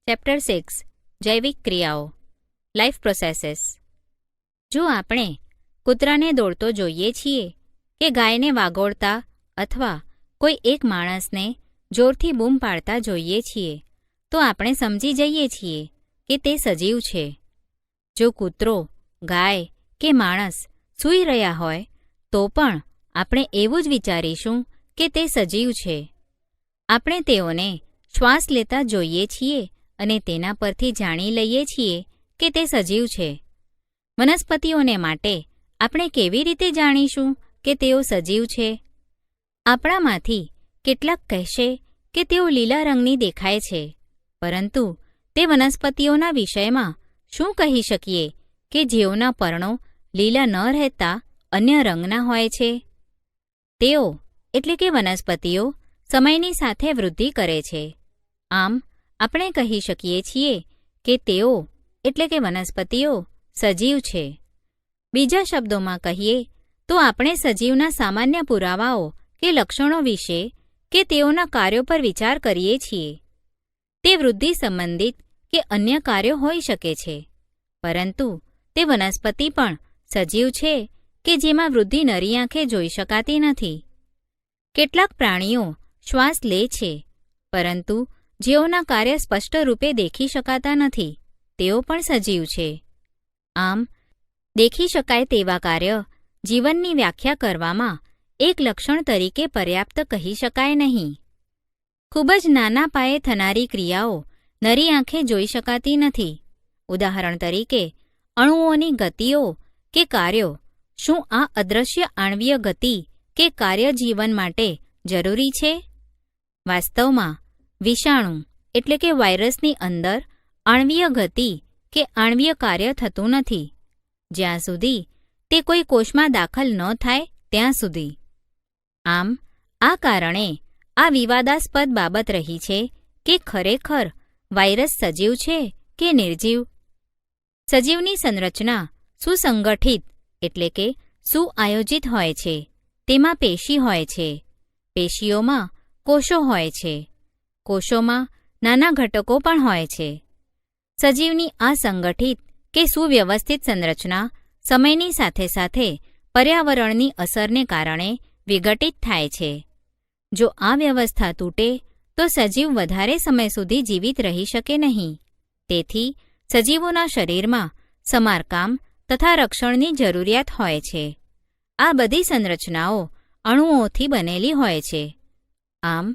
Chapter 6 જૈવિક ક્રિયાઓ life processes. જો આપણે કૂતરાને દોડતો જોઈએ છીએ કે ગાયને વાગોળતા અથવા કોઈ એક માણસને જોરથી બૂમ પાડતા જોઈએ છીએ તો આપણે સમજી જઈએ છીએ કે તે સજીવ છે. જો કૂતરો, ગાય કે માણસ સૂઈ રહ્યા હોય તો પણ આપણે એવું જ વિચારીશું કે તે સજીવ છે. આપણે તેઓને શ્વાસ લેતા જોઈએ છીએ અને તેના પરથી જાણી લઈએ છીએ કે તે સજીવ છે. વનસ્પતિઓને માટે આપણે કેવી રીતે જાણીશું કે તેઓ સજીવ છે? આપણામાંથી કેટલાક કહેશે કે તેઓ લીલા રંગની દેખાય છે, પરંતુ તે વનસ્પતિઓના વિષયમાં શું કહી શકીએ કે જેઓના પર્ણો લીલા ન રહેતા અન્ય રંગના હોય છે? તેઓ એટલે કે વનસ્પતિઓ સમયની સાથે વૃદ્ધિ કરે છે. આમ આપણે કહી શકીએ છીએ કે તેઓ એટલે કે વનસ્પતિઓ સજીવ છે. બીજા શબ્દોમાં કહીએ તો આપણે સજીવના સામાન્ય પુરાવાઓ કે લક્ષણો વિશે કે તેઓના કાર્યો પર વિચાર કરીએ છીએ. તે વૃદ્ધિ સંબંધિત કે અન્ય કાર્યો હોઈ શકે છે, પરંતુ તે વનસ્પતિ પણ સજીવ છે કે જેમાં વૃદ્ધિ નરી આંખે જોઈ શકાતી નથી. કેટલાક પ્રાણીઓ શ્વાસ લે છે, પરંતુ જેઓના કાર્ય સ્પષ્ટ રૂપે દેખી શકાતા નથી તેઓ પણ સજીવ છે. આમ દેખી શકાય તેવા કાર્ય જીવનની વ્યાખ્યા કરવામાં એક લક્ષણ તરીકે પર્યાપ્ત કહી શકાય નહીં. ખૂબ જ નાના પાયે થનારી ક્રિયાઓ નરી આંખે જોઈ શકાતી નથી. ઉદાહરણ તરીકે અણુઓની ગતિઓ કે કાર્યો. શું આ અદૃશ્ય આણ્વીય ગતિ કે કાર્ય જીવન માટે જરૂરી છે? વાસ્તવમાં વિષાણુ એટલે કે વાયરસની અંદર આણ્વીય ગતિ કે આણ્વીય કાર્ય થતું નથી, જ્યાં સુધી તે કોઈ કોષમાં દાખલ ન થાય ત્યાં સુધી. આમ આ કારણે આ વિવાદાસ્પદ બાબત રહી છે કે ખરેખર વાયરસ સજીવ છે કે નિર્જીવ. સજીવની સંરચના સુસંગઠિત એટલે કે સુઆયોજિત હોય છે. તેમાં પેશી હોય છે. પેશીઓમાં કોષો હોય છે. કોષોમાં નાના ઘટકો પણ હોય છે. સજીવની આ સંગઠિત કે સુવ્યવસ્થિત સંરચના સમયની સાથે સાથે પર્યાવરણની અસરને કારણે વિઘટિત થાય છે. જો આ વ્યવસ્થા તૂટે તો સજીવ વધારે સમય સુધી જીવિત રહી શકે નહીં. તેથી સજીવોના શરીરમાં સમારકામ તથા રક્ષણની જરૂરિયાત હોય છે. આ બધી સંરચનાઓ અણુઓથી બનેલી હોય છે. આમ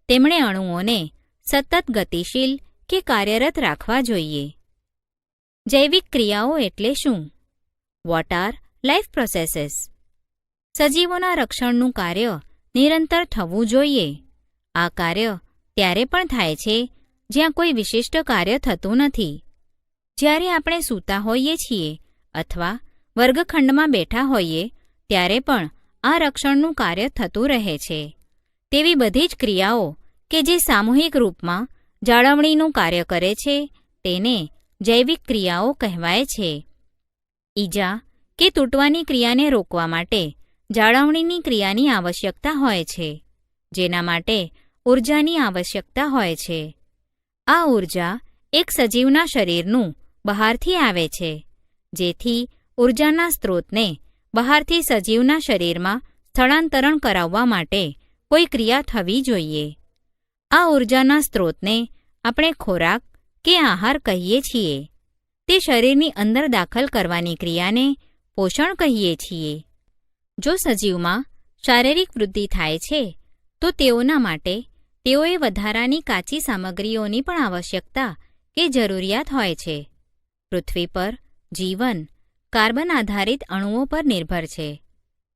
તેમણે અણુઓને સતત ગતિશીલ કે કાર્યરત રાખવા જોઈએ. જૈવિક ક્રિયાઓ એટલે શું? What are life processes? સજીવોના રક્ષણનું કાર્ય નિરંતર થવું જોઈએ. આ કાર્ય ત્યારે પણ થાય છે જ્યાં કોઈ વિશિષ્ટ કાર્ય થતું નથી. જ્યારે આપણે સૂતા હોઈએ છીએ અથવા વર્ગખંડમાં બેઠા હોઈએ ત્યારે પણ આ રક્ષણનું કાર્ય થતું રહે છે. તેવી બધી જ ક્રિયાઓ કે જે સામૂહિક રૂપમાં જાળવણીનું કાર્ય કરે છે તેને જૈવિક ક્રિયાઓ કહેવાય છે. ઈજા કે તૂટવાની ક્રિયાને રોકવા માટે જાળવણીની ક્રિયાની આવશ્યકતા હોય છે, જેના માટે ઊર્જાની આવશ્યકતા હોય છે. આ ઊર્જા એક સજીવના શરીરનું બહારથી આવે છે, જેથી ઊર્જાના સ્ત્રોતને બહારથી સજીવના શરીરમાં સ્થળાંતરણ કરાવવા માટે કોઈ ક્રિયા થવી જોઈએ. આ ઊર્જાના સ્ત્રોતને આપણે ખોરાક કે આહાર કહીએ છીએ. તે શરીરની અંદર દાખલ કરવાની ક્રિયાને પોષણ કહીએ છીએ. જો સજીવમાં શારીરિક વૃદ્ધિ થાય છે તો તેઓના માટે તેઓએ વધારાની કાચી સામગ્રીઓની પણ આવશ્યકતા કે જરૂરિયાત હોય છે. પૃથ્વી પર જીવન કાર્બન આધારિત અણુઓ પર નિર્ભર છે.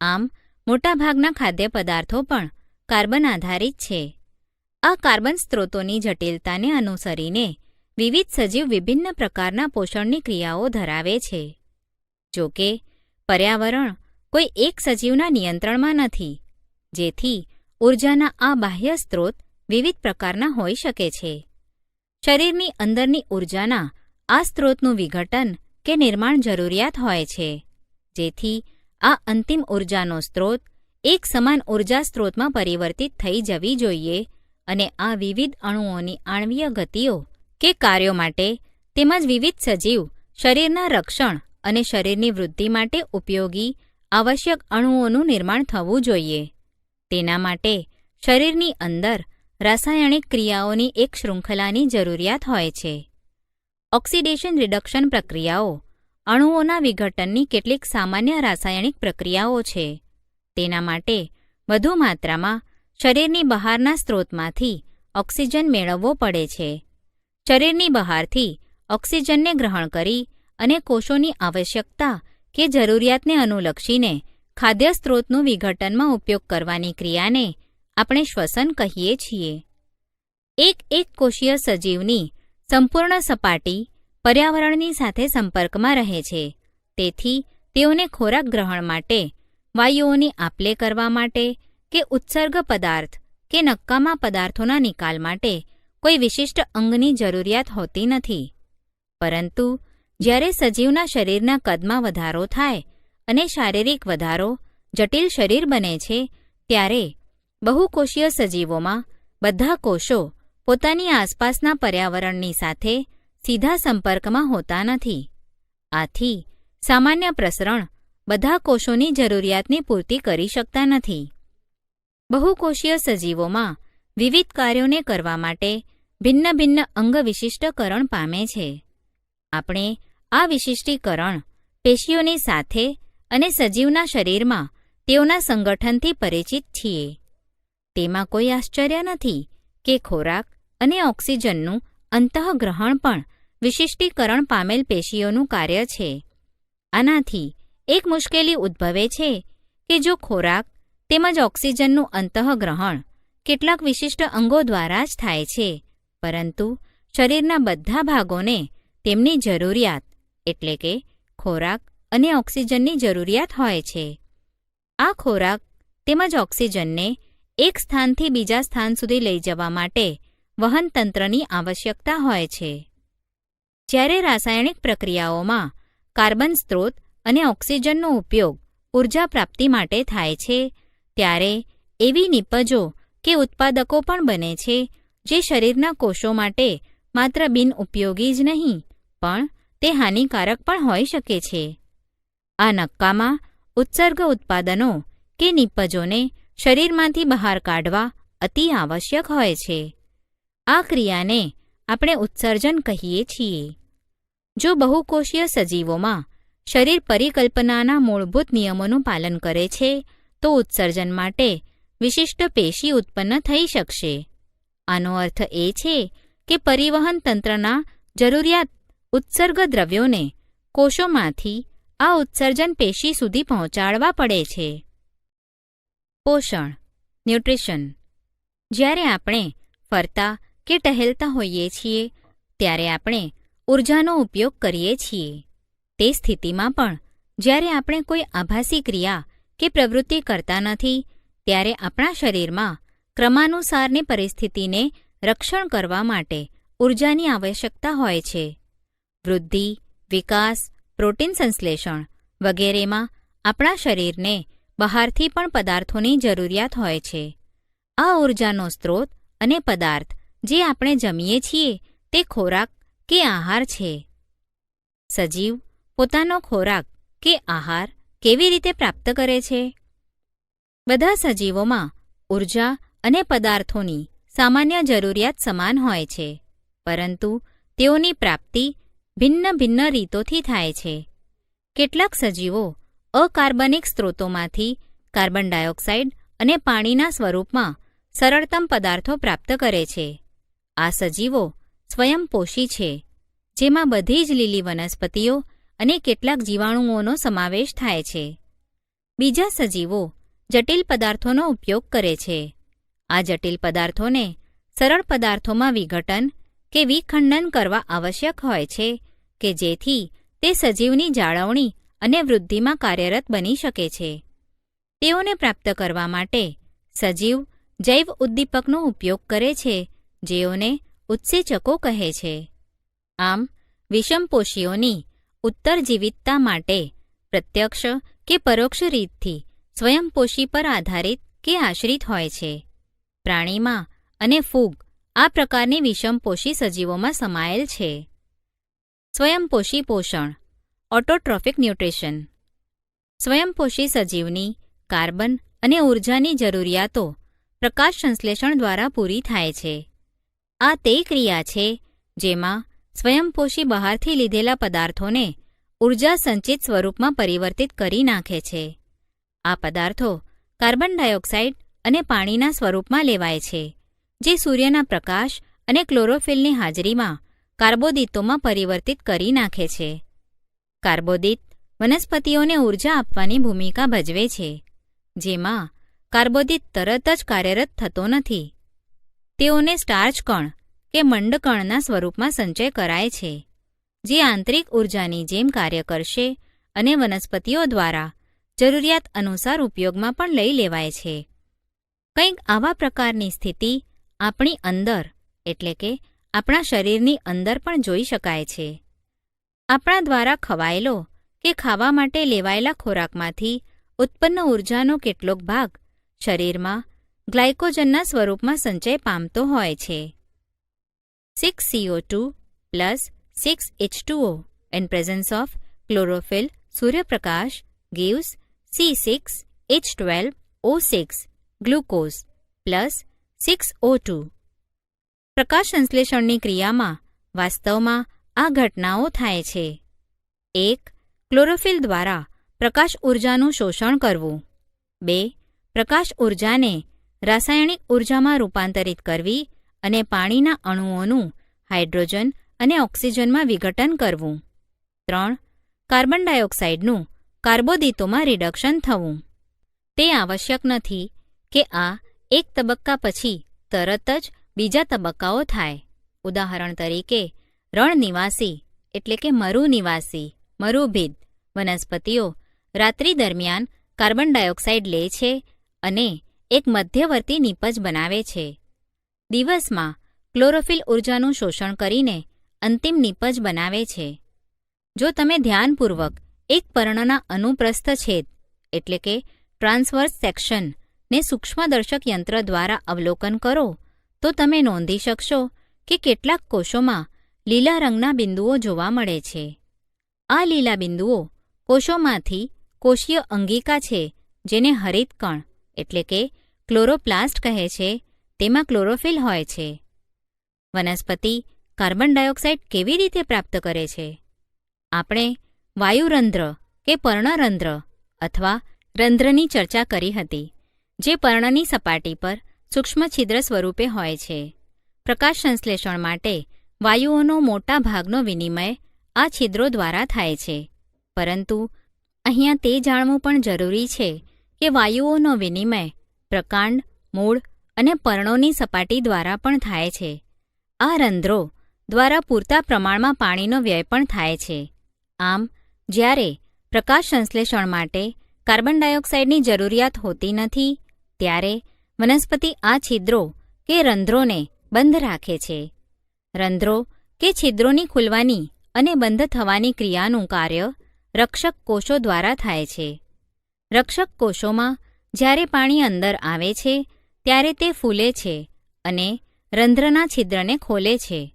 આમ મોટાભાગના ખાદ્ય પદાર્થો પણ કાર્બન આધારિત છે. આ કાર્બન સ્ત્રોતોની જટિલતાને અનુસરીને વિવિધ સજીવ વિભિન્ન પ્રકારના પોષણની ક્રિયાઓ ધરાવે છે. જો કે પર્યાવરણ કોઈ એક સજીવના નિયંત્રણમાં નથી, જેથી ઊર્જાના આ બાહ્ય સ્ત્રોત વિવિધ પ્રકારના હોઈ શકે છે. શરીરની અંદરની ઊર્જાના આ સ્ત્રોતનું વિઘટન કે નિર્માણ જરૂરિયાત હોય છે, જેથી આ અંતિમ ઊર્જાનો સ્ત્રોત એક સમાન ઊર્જા સ્ત્રોતમાં પરિવર્તિત થઈ જવી જોઈએ અને આ વિવિધ અણુઓની આણ્વીય ગતિઓ કે કાર્યો માટે તેમજ વિવિધ સજીવ શરીરના રક્ષણ અને શરીરની વૃદ્ધિ માટે ઉપયોગી આવશ્યક અણુઓનું નિર્માણ થવું જોઈએ. તેના માટે શરીરની અંદર રાસાયણિક ક્રિયાઓની એક શૃંખલાની જરૂરિયાત હોય છે. ઓક્સિડેશન રિડક્શન પ્રક્રિયાઓ અણુઓના વિઘટનની કેટલીક સામાન્ય રાસાયણિક પ્રક્રિયાઓ છે. તેના માટે વધુ માત્રામાં શરીરની બહારના સ્ત્રોતમાંથી ઓક્સિજન મેળવવો પડે છે. શરીરની બહારથી ઓક્સિજનને ગ્રહણ કરી અને કોષોની આવશ્યકતા કે જરૂરિયાતને અનુલક્ષીને ખાદ્ય સ્ત્રોતનું વિઘટનમાં ઉપયોગ કરવાની ક્રિયાને આપણે શ્વસન કહીએ છીએ. એક કોષીય સજીવની સંપૂર્ણ સપાટી પર્યાવરણની સાથે સંપર્કમાં રહે છે. તેથી તેઓને ખોરાક ગ્રહણ માટે, વાયુઓની આપલે કરવા માટે કે ઉત્સર્ગ પદાર્થ કે નક્કામા પદાર્થોના નિકાલ માટે કોઈ વિશિષ્ટ અંગની જરૂરિયાત હોતી નથી. પરંતુ જ્યારે સજીવના શરીરના કદમાં વધારો થાય અને શારીરિક વધારો જટિલ શરીર બને છે, ત્યારે બહુકોષીય સજીવોમાં બધા કોષો પોતાની આસપાસના પર્યાવરણની સાથે સીધા સંપર્કમાં હોતા નથી. આથી સામાન્ય પ્રસરણ બધા કોષોની જરૂરિયાતની પૂર્તિ કરી શકતા નથી. બહુકોષીય સજીવોમાં વિવિધ કાર્યોને કરવા માટે ભિન્ન ભિન્ન અંગ વિશિષ્ટકરણ પામે છે. આપણે આ વિશિષ્ટીકરણ પેશીઓની સાથે અને સજીવના શરીરમાં તેઓના સંગઠનથી પરિચિત છીએ. તેમાં કોઈ આશ્ચર્ય નથી કે ખોરાક અને ઓક્સિજનનું અંતઃગ્રહણ પણ વિશિષ્ટીકરણ પામેલ પેશીઓનું કાર્ય છે. આનાથી એક મુશ્કેલી ઉદ્ભવે છે કે જો ખોરાક તેમજ ઓક્સિજનનું અંતઃગ્રહણ કેટલાક વિશિષ્ટ અંગો દ્વારા જ થાય છે, પરંતુ શરીરના બધા ભાગોને તેમની જરૂરિયાત એટલે કે ખોરાક અને ઓક્સિજનની જરૂરિયાત હોય છે. આ ખોરાક તેમજ ઓક્સિજનને એક સ્થાનથી બીજા સ્થાન સુધી લઈ જવા માટે વહનતંત્રની આવશ્યકતા હોય છે. જ્યારે રાસાયણિક પ્રક્રિયાઓમાં કાર્બન સ્ત્રોત અને ઓક્સિજનનો ઉપયોગ ઊર્જા પ્રાપ્તિ માટે થાય છે, ત્યારે એવી નિપજો કે ઉત્પાદકો પણ બને છે જે શરીરના કોષો માટે માત્ર બિનઉપયોગી જ નહીં પણ તે હાનિકારક પણ હોઈ શકે છે. આ નક્કામાં ઉત્સર્ગ ઉત્પાદનો કે નિપજોને શરીરમાંથી બહાર કાઢવા અતિ આવશ્યક હોય છે. આ ક્રિયાને આપણે ઉત્સર્જન કહીએ છીએ. જો બહુકોષીય સજીવોમાં શરીર પરિકલ્પનાના મૂળભૂત નિયમોનું પાલન કરે છે, તો ઉત્સર્જન માટે વિશિષ્ટ પેશી ઉત્પન્ન થઈ શકશે. આનો અર્થ એ છે કે પરિવહન તંત્રના જરૂરિયાત ઉત્સર્ગ દ્રવ્યોને કોષોમાંથી આ ઉત્સર્જન પેશી સુધી પહોંચાડવા પડે છે. પોષણ ન્યુટ્રિશન. જ્યારે આપણે ફરતા કે ટહેલતા હોઈએ છીએ ત્યારે આપણે ઊર્જાનો ઉપયોગ કરીએ છીએ. તે સ્થિતિમાં પણ જ્યારે આપણે કોઈ આભાસી ક્રિયા કે પ્રવૃત્તિ કરતા નથી, ત્યારે આપણા શરીરમાં ક્રમાનુસારની પરિસ્થિતિને રક્ષણ કરવા માટે ઊર્જાની આવશ્યકતા હોય છે. વૃદ્ધિ, વિકાસ, પ્રોટીન સંશ્લેષણ વગેરેમાં આપણા શરીરને બહારથી પણ પદાર્થોની જરૂરિયાત હોય છે. આ ઊર્જાનો સ્ત્રોત અને પદાર્થ જે આપણે જમીએ છીએ તે ખોરાક કે આહાર છે. સજીવ પોતાનો ખોરાક કે આહાર કેવી રીતે પ્રાપ્ત કરે છે? બધા સજીવોમાં ઊર્જા અને પદાર્થોની સામાન્ય જરૂરિયાત સમાન હોય છે, પરંતુ તેઓની પ્રાપ્તિ ભિન્ન ભિન્ન રીતોથી થાય છે. કેટલાક સજીવો અકાર્બનિક સ્ત્રોતોમાંથી કાર્બન ડાયોક્સાઇડ અને પાણીના સ્વરૂપમાં સરળતમ પદાર્થો પ્રાપ્ત કરે છે. આ સજીવો સ્વયંપોષી છે, જેમાં બધી જ લીલી વનસ્પતિઓ અને કેટલાક જીવાણુઓનો સમાવેશ થાય છે. બીજા સજીવો જટિલ પદાર્થોનો ઉપયોગ કરે છે. આ જટિલ પદાર્થોને સરળ પદાર્થોમાં વિઘટન કે વિખંડન કરવા આવશ્યક હોય છે કે જેથી તે સજીવની જાળવણી અને વૃદ્ધિમાં કાર્યરત બની શકે છે. તેઓને પ્રાપ્ત કરવા માટે સજીવ જૈવ ઉદ્દીપકનો ઉપયોગ કરે છે, જેઓને ઉત્સેચકો કહે છે. આમ વિષમપોષીઓની ઉત્તરજીવિતતા માટે પ્રત્યક્ષ કે પરોક્ષ રીતથી સ્વયંપોષી પર આધારિત કે આશ્રિત હોય છે. પ્રાણીમાં અને ફૂગ આ પ્રકારની વિષમપોષી સજીવોમાં સમાયેલ છે. સ્વયંપોષી પોષણ ઓટોટ્રોફિક ન્યુટ્રિશન. સ્વયંપોષી સજીવની કાર્બન અને ઊર્જાની જરૂરિયાતો પ્રકાશ સંશ્લેષણ દ્વારા પૂરી થાય છે. આ તે ક્રિયા છે જેમાં સ્વયંપોષી બહારથી લીધેલા પદાર્થોને ઊર્જા સંચિત સ્વરૂપમાં પરિવર્તિત કરી નાખે છે. આ પદાર્થો કાર્બન ડાયોક્સાઇડ અને પાણીના સ્વરૂપમાં લેવાય છે, જે સૂર્યના પ્રકાશ અને ક્લોરોફિલની હાજરીમાં કાર્બોદિતોમાં પરિવર્તિત કરી નાખે છે. કાર્બોદિત વનસ્પતિઓને ઊર્જા આપવાની ભૂમિકા ભજવે છે, જેમાં કાર્બોદિત તરત જ કાર્યરત થતો નથી. તેઓને સ્ટાર્ચ કણ કે મંડકણના સ્વરૂપમાં સંચય કરાય છે, જે આંતરિક ઊર્જાની જેમ કાર્ય કરશે અને વનસ્પતિઓ દ્વારા જરૂરિયાત અનુસાર ઉપયોગમાં પણ લઈ લેવાય છે. કંઈક આવા પ્રકારની સ્થિતિ આપણી અંદર એટલે કે આપણા શરીરની અંદર પણ જોઈ શકાય છે. આપણા દ્વારા ખવાયેલો કે ખાવા માટે લેવાયેલા ખોરાકમાંથી ઉત્પન્ન ઊર્જાનો કેટલોક ભાગ શરીરમાં ગ્લાયકોજનના સ્વરૂપમાં સંચય પામતો હોય છે. 6CO2 plus 6H2O in presence of chlorophyll સૂર્યપ્રકાશ gives C6H12O6 glucose plus 6O2. પ્રકાશ સંશ્લેષણની ક્રિયામાં વાસ્તવમાં આ ઘટનાઓ થાય છે. 1. ક્લોરોફિલ દ્વારા પ્રકાશ ઊર્જાનું શોષણ કરવું. 2. પ્રકાશ ઊર્જાને રાસાયણિક ઊર્જામાં રૂપાંતરિત કરવી અને પાણીના અણુઓનું હાઇડ્રોજન અને ઓક્સિજનમાં વિઘટન કરવું. 3. કાર્બન ડાયોક્સાઇડનું કાર્બોદિતોમાં રિડક્શન થવું. તે આવશ્યક નથી કે આ એક તબક્કા પછી તરત જ બીજા તબક્કાઓ થાય. ઉદાહરણ તરીકે રણ નિવાસી એટલે કે મરુનિવાસી મરુભિદ વનસ્પતિઓ રાત્રિ દરમિયાન કાર્બન ડાયોક્સાઇડ લે છે અને એક મધ્યવર્તી નિપજ બનાવે છે. દિવસમાં ક્લોરોફિલ ઊર્જાનું શોષણ કરીને અંતિમ નિપજ બનાવે છે. જો તમે ધ્યાનપૂર્વક એક પર્ણના અનુપ્રસ્થ છેદ એટલે કે ટ્રાન્સવર્સ સેક્શન ને સૂક્ષ્મદર્શક યંત્ર દ્વારા અવલોકન કરો તો તમે નોંધી શકશો કે કેટલાક કોષોમાં લીલા રંગના બિંદુઓ જોવા મળે છે. આ લીલા બિંદુઓ કોષોમાંથી કોષીય અંગિકા છે, જેને હરિતકણ એટલે કે ક્લોરોપ્લાસ્ટ કહે છે, તેમાં ક્લોરોફિલ હોય છે. વનસ્પતિ કાર્બન ડાયોક્સાઇડ કેવી રીતે પ્રાપ્ત કરે છે? આપણે વાયુરંધ્ર કે પર્ણરંધ્ર અથવા રંધ્રની ચર્ચા કરી હતી, જે પર્ણની સપાટી પર સૂક્ષ્મ છિદ્ર સ્વરૂપે હોય છે. પ્રકાશ સંશ્લેષણ માટે વાયુઓનો મોટા ભાગનો વિનિમય આ છિદ્રો દ્વારા થાય છે. પરંતુ અહીંયા તે જાણવું પણ જરૂરી છે કે વાયુઓનો વિનિમય પ્રકાંડ, મૂળ અને પર્ણોની સપાટી દ્વારા પણ થાય છે. આ રંધ્રો દ્વારા પૂરતા પ્રમાણમાં પાણીનો વ્યય પણ થાય છે. આમ, જ્યારે પ્રકાશ સંશ્લેષણ માટે કાર્બન ડાયોક્સાઇડની જરૂરિયાત હોતી નથી, ત્યારે વનસ્પતિ આ છિદ્રો કે રંધ્રોને બંધ રાખે છે. રંધ્રો કે છિદ્રોની ખુલવાની અને બંધ થવાની ક્રિયાનું કાર્ય રક્ષક કોષો દ્વારા થાય છે. રક્ષક કોષોમાં જ્યારે પાણી અંદર આવે છે ત્યારે તે ફૂલે છે અને રંધ્રના છિદ્રને ખોલે છે.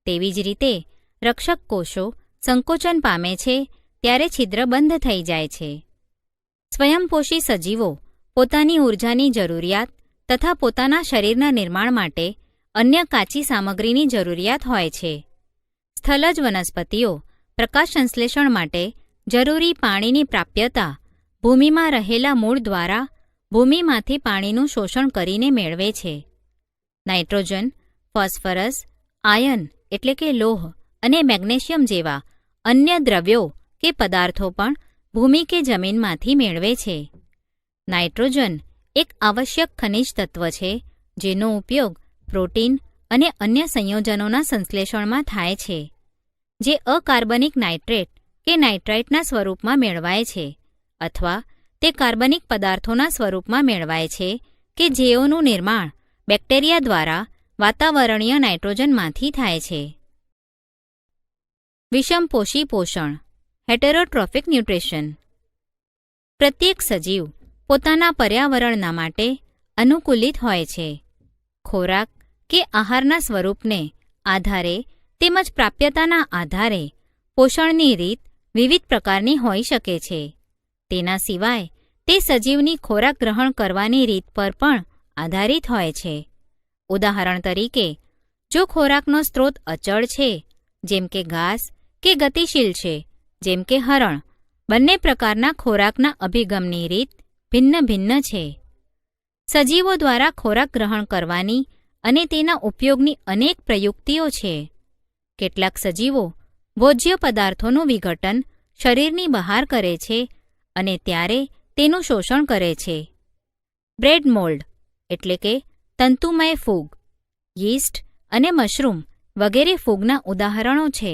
તેવી જ રીતે રક્ષક કોષો સંકોચન પામે છે ત્યારે છિદ્ર બંધ થઈ જાય છે. સ્વયંપોષી સજીવો પોતાની ઊર્જાની જરૂરિયાત તથા પોતાના શરીરના નિર્માણ માટે અન્ય કાચી સામગ્રીની જરૂરિયાત હોય છે. સ્થલજ વનસ્પતિઓ પ્રકાશ સંશ્લેષણ માટે જરૂરી પાણીની પ્રાપ્યતા ભૂમિમાં રહેલા મૂળ દ્વારા ભૂમિમાંથી પાણીનું શોષણ કરીને મેળવે છે. નાઇટ્રોજન, ફોસ્ફરસ, આયન એટલે કે લોહ અને મેગ્નેશિયમ જેવા અન્ય દ્રવ્યો કે પદાર્થો પણ ભૂમિ કે જમીનમાંથી મેળવે છે. નાઇટ્રોજન એક આવશ્યક ખનિજ તત્વ છે, જેનો ઉપયોગ પ્રોટીન અને અન્ય સંયોજનોના સંશ્લેષણમાં થાય છે, જે અકાર્બનિક નાઇટ્રેટ કે નાઇટ્રાઇટના સ્વરૂપમાં મેળવાય છે અથવા તે કાર્બનિક પદાર્થોના સ્વરૂપમાં મેળવાય છે કે જેઓનું નિર્માણ બેક્ટેરિયા દ્વારા વાતાવરણીય નાઇટ્રોજનમાંથી થાય છે. વિષમપોષી પોષણ હેટેરોટ્રોફિક ન્યુટ્રિશન. પ્રત્યેક સજીવ પોતાના પર્યાવરણના માટે અનુકૂલિત હોય છે. ખોરાક કે આહારના સ્વરૂપને આધારે તેમજ પ્રાપ્યતાના આધારે પોષણની રીત વિવિધ પ્રકારની હોઈ શકે છે. તેના સિવાય તે સજીવની ખોરાક ગ્રહણ કરવાની રીત પર પણ આધારિત હોય છે. ઉદાહરણ તરીકે, જો ખોરાકનો સ્ત્રોત અચળ છે, જેમ કે ઘાસ, કે ગતિશીલ છે, જેમ કે હરણ, બંને પ્રકારના ખોરાકના અભિગમની રીત ભિન્ન ભિન્ન છે. સજીવો દ્વારા ખોરાક ગ્રહણ કરવાની અને તેના ઉપયોગની અનેક પ્રયુક્તિઓ છે. કેટલાક સજીવો ભોજ્ય પદાર્થોનું વિઘટન શરીરની બહાર કરે છે અને ત્યારે તેનું શોષણ કરે છે. બ્રેડ મોલ્ડ એટલે કે તંતુમય ફૂગ, યીસ્ટ અને મશરૂમ વગેરે ફૂગના ઉદાહરણો છે.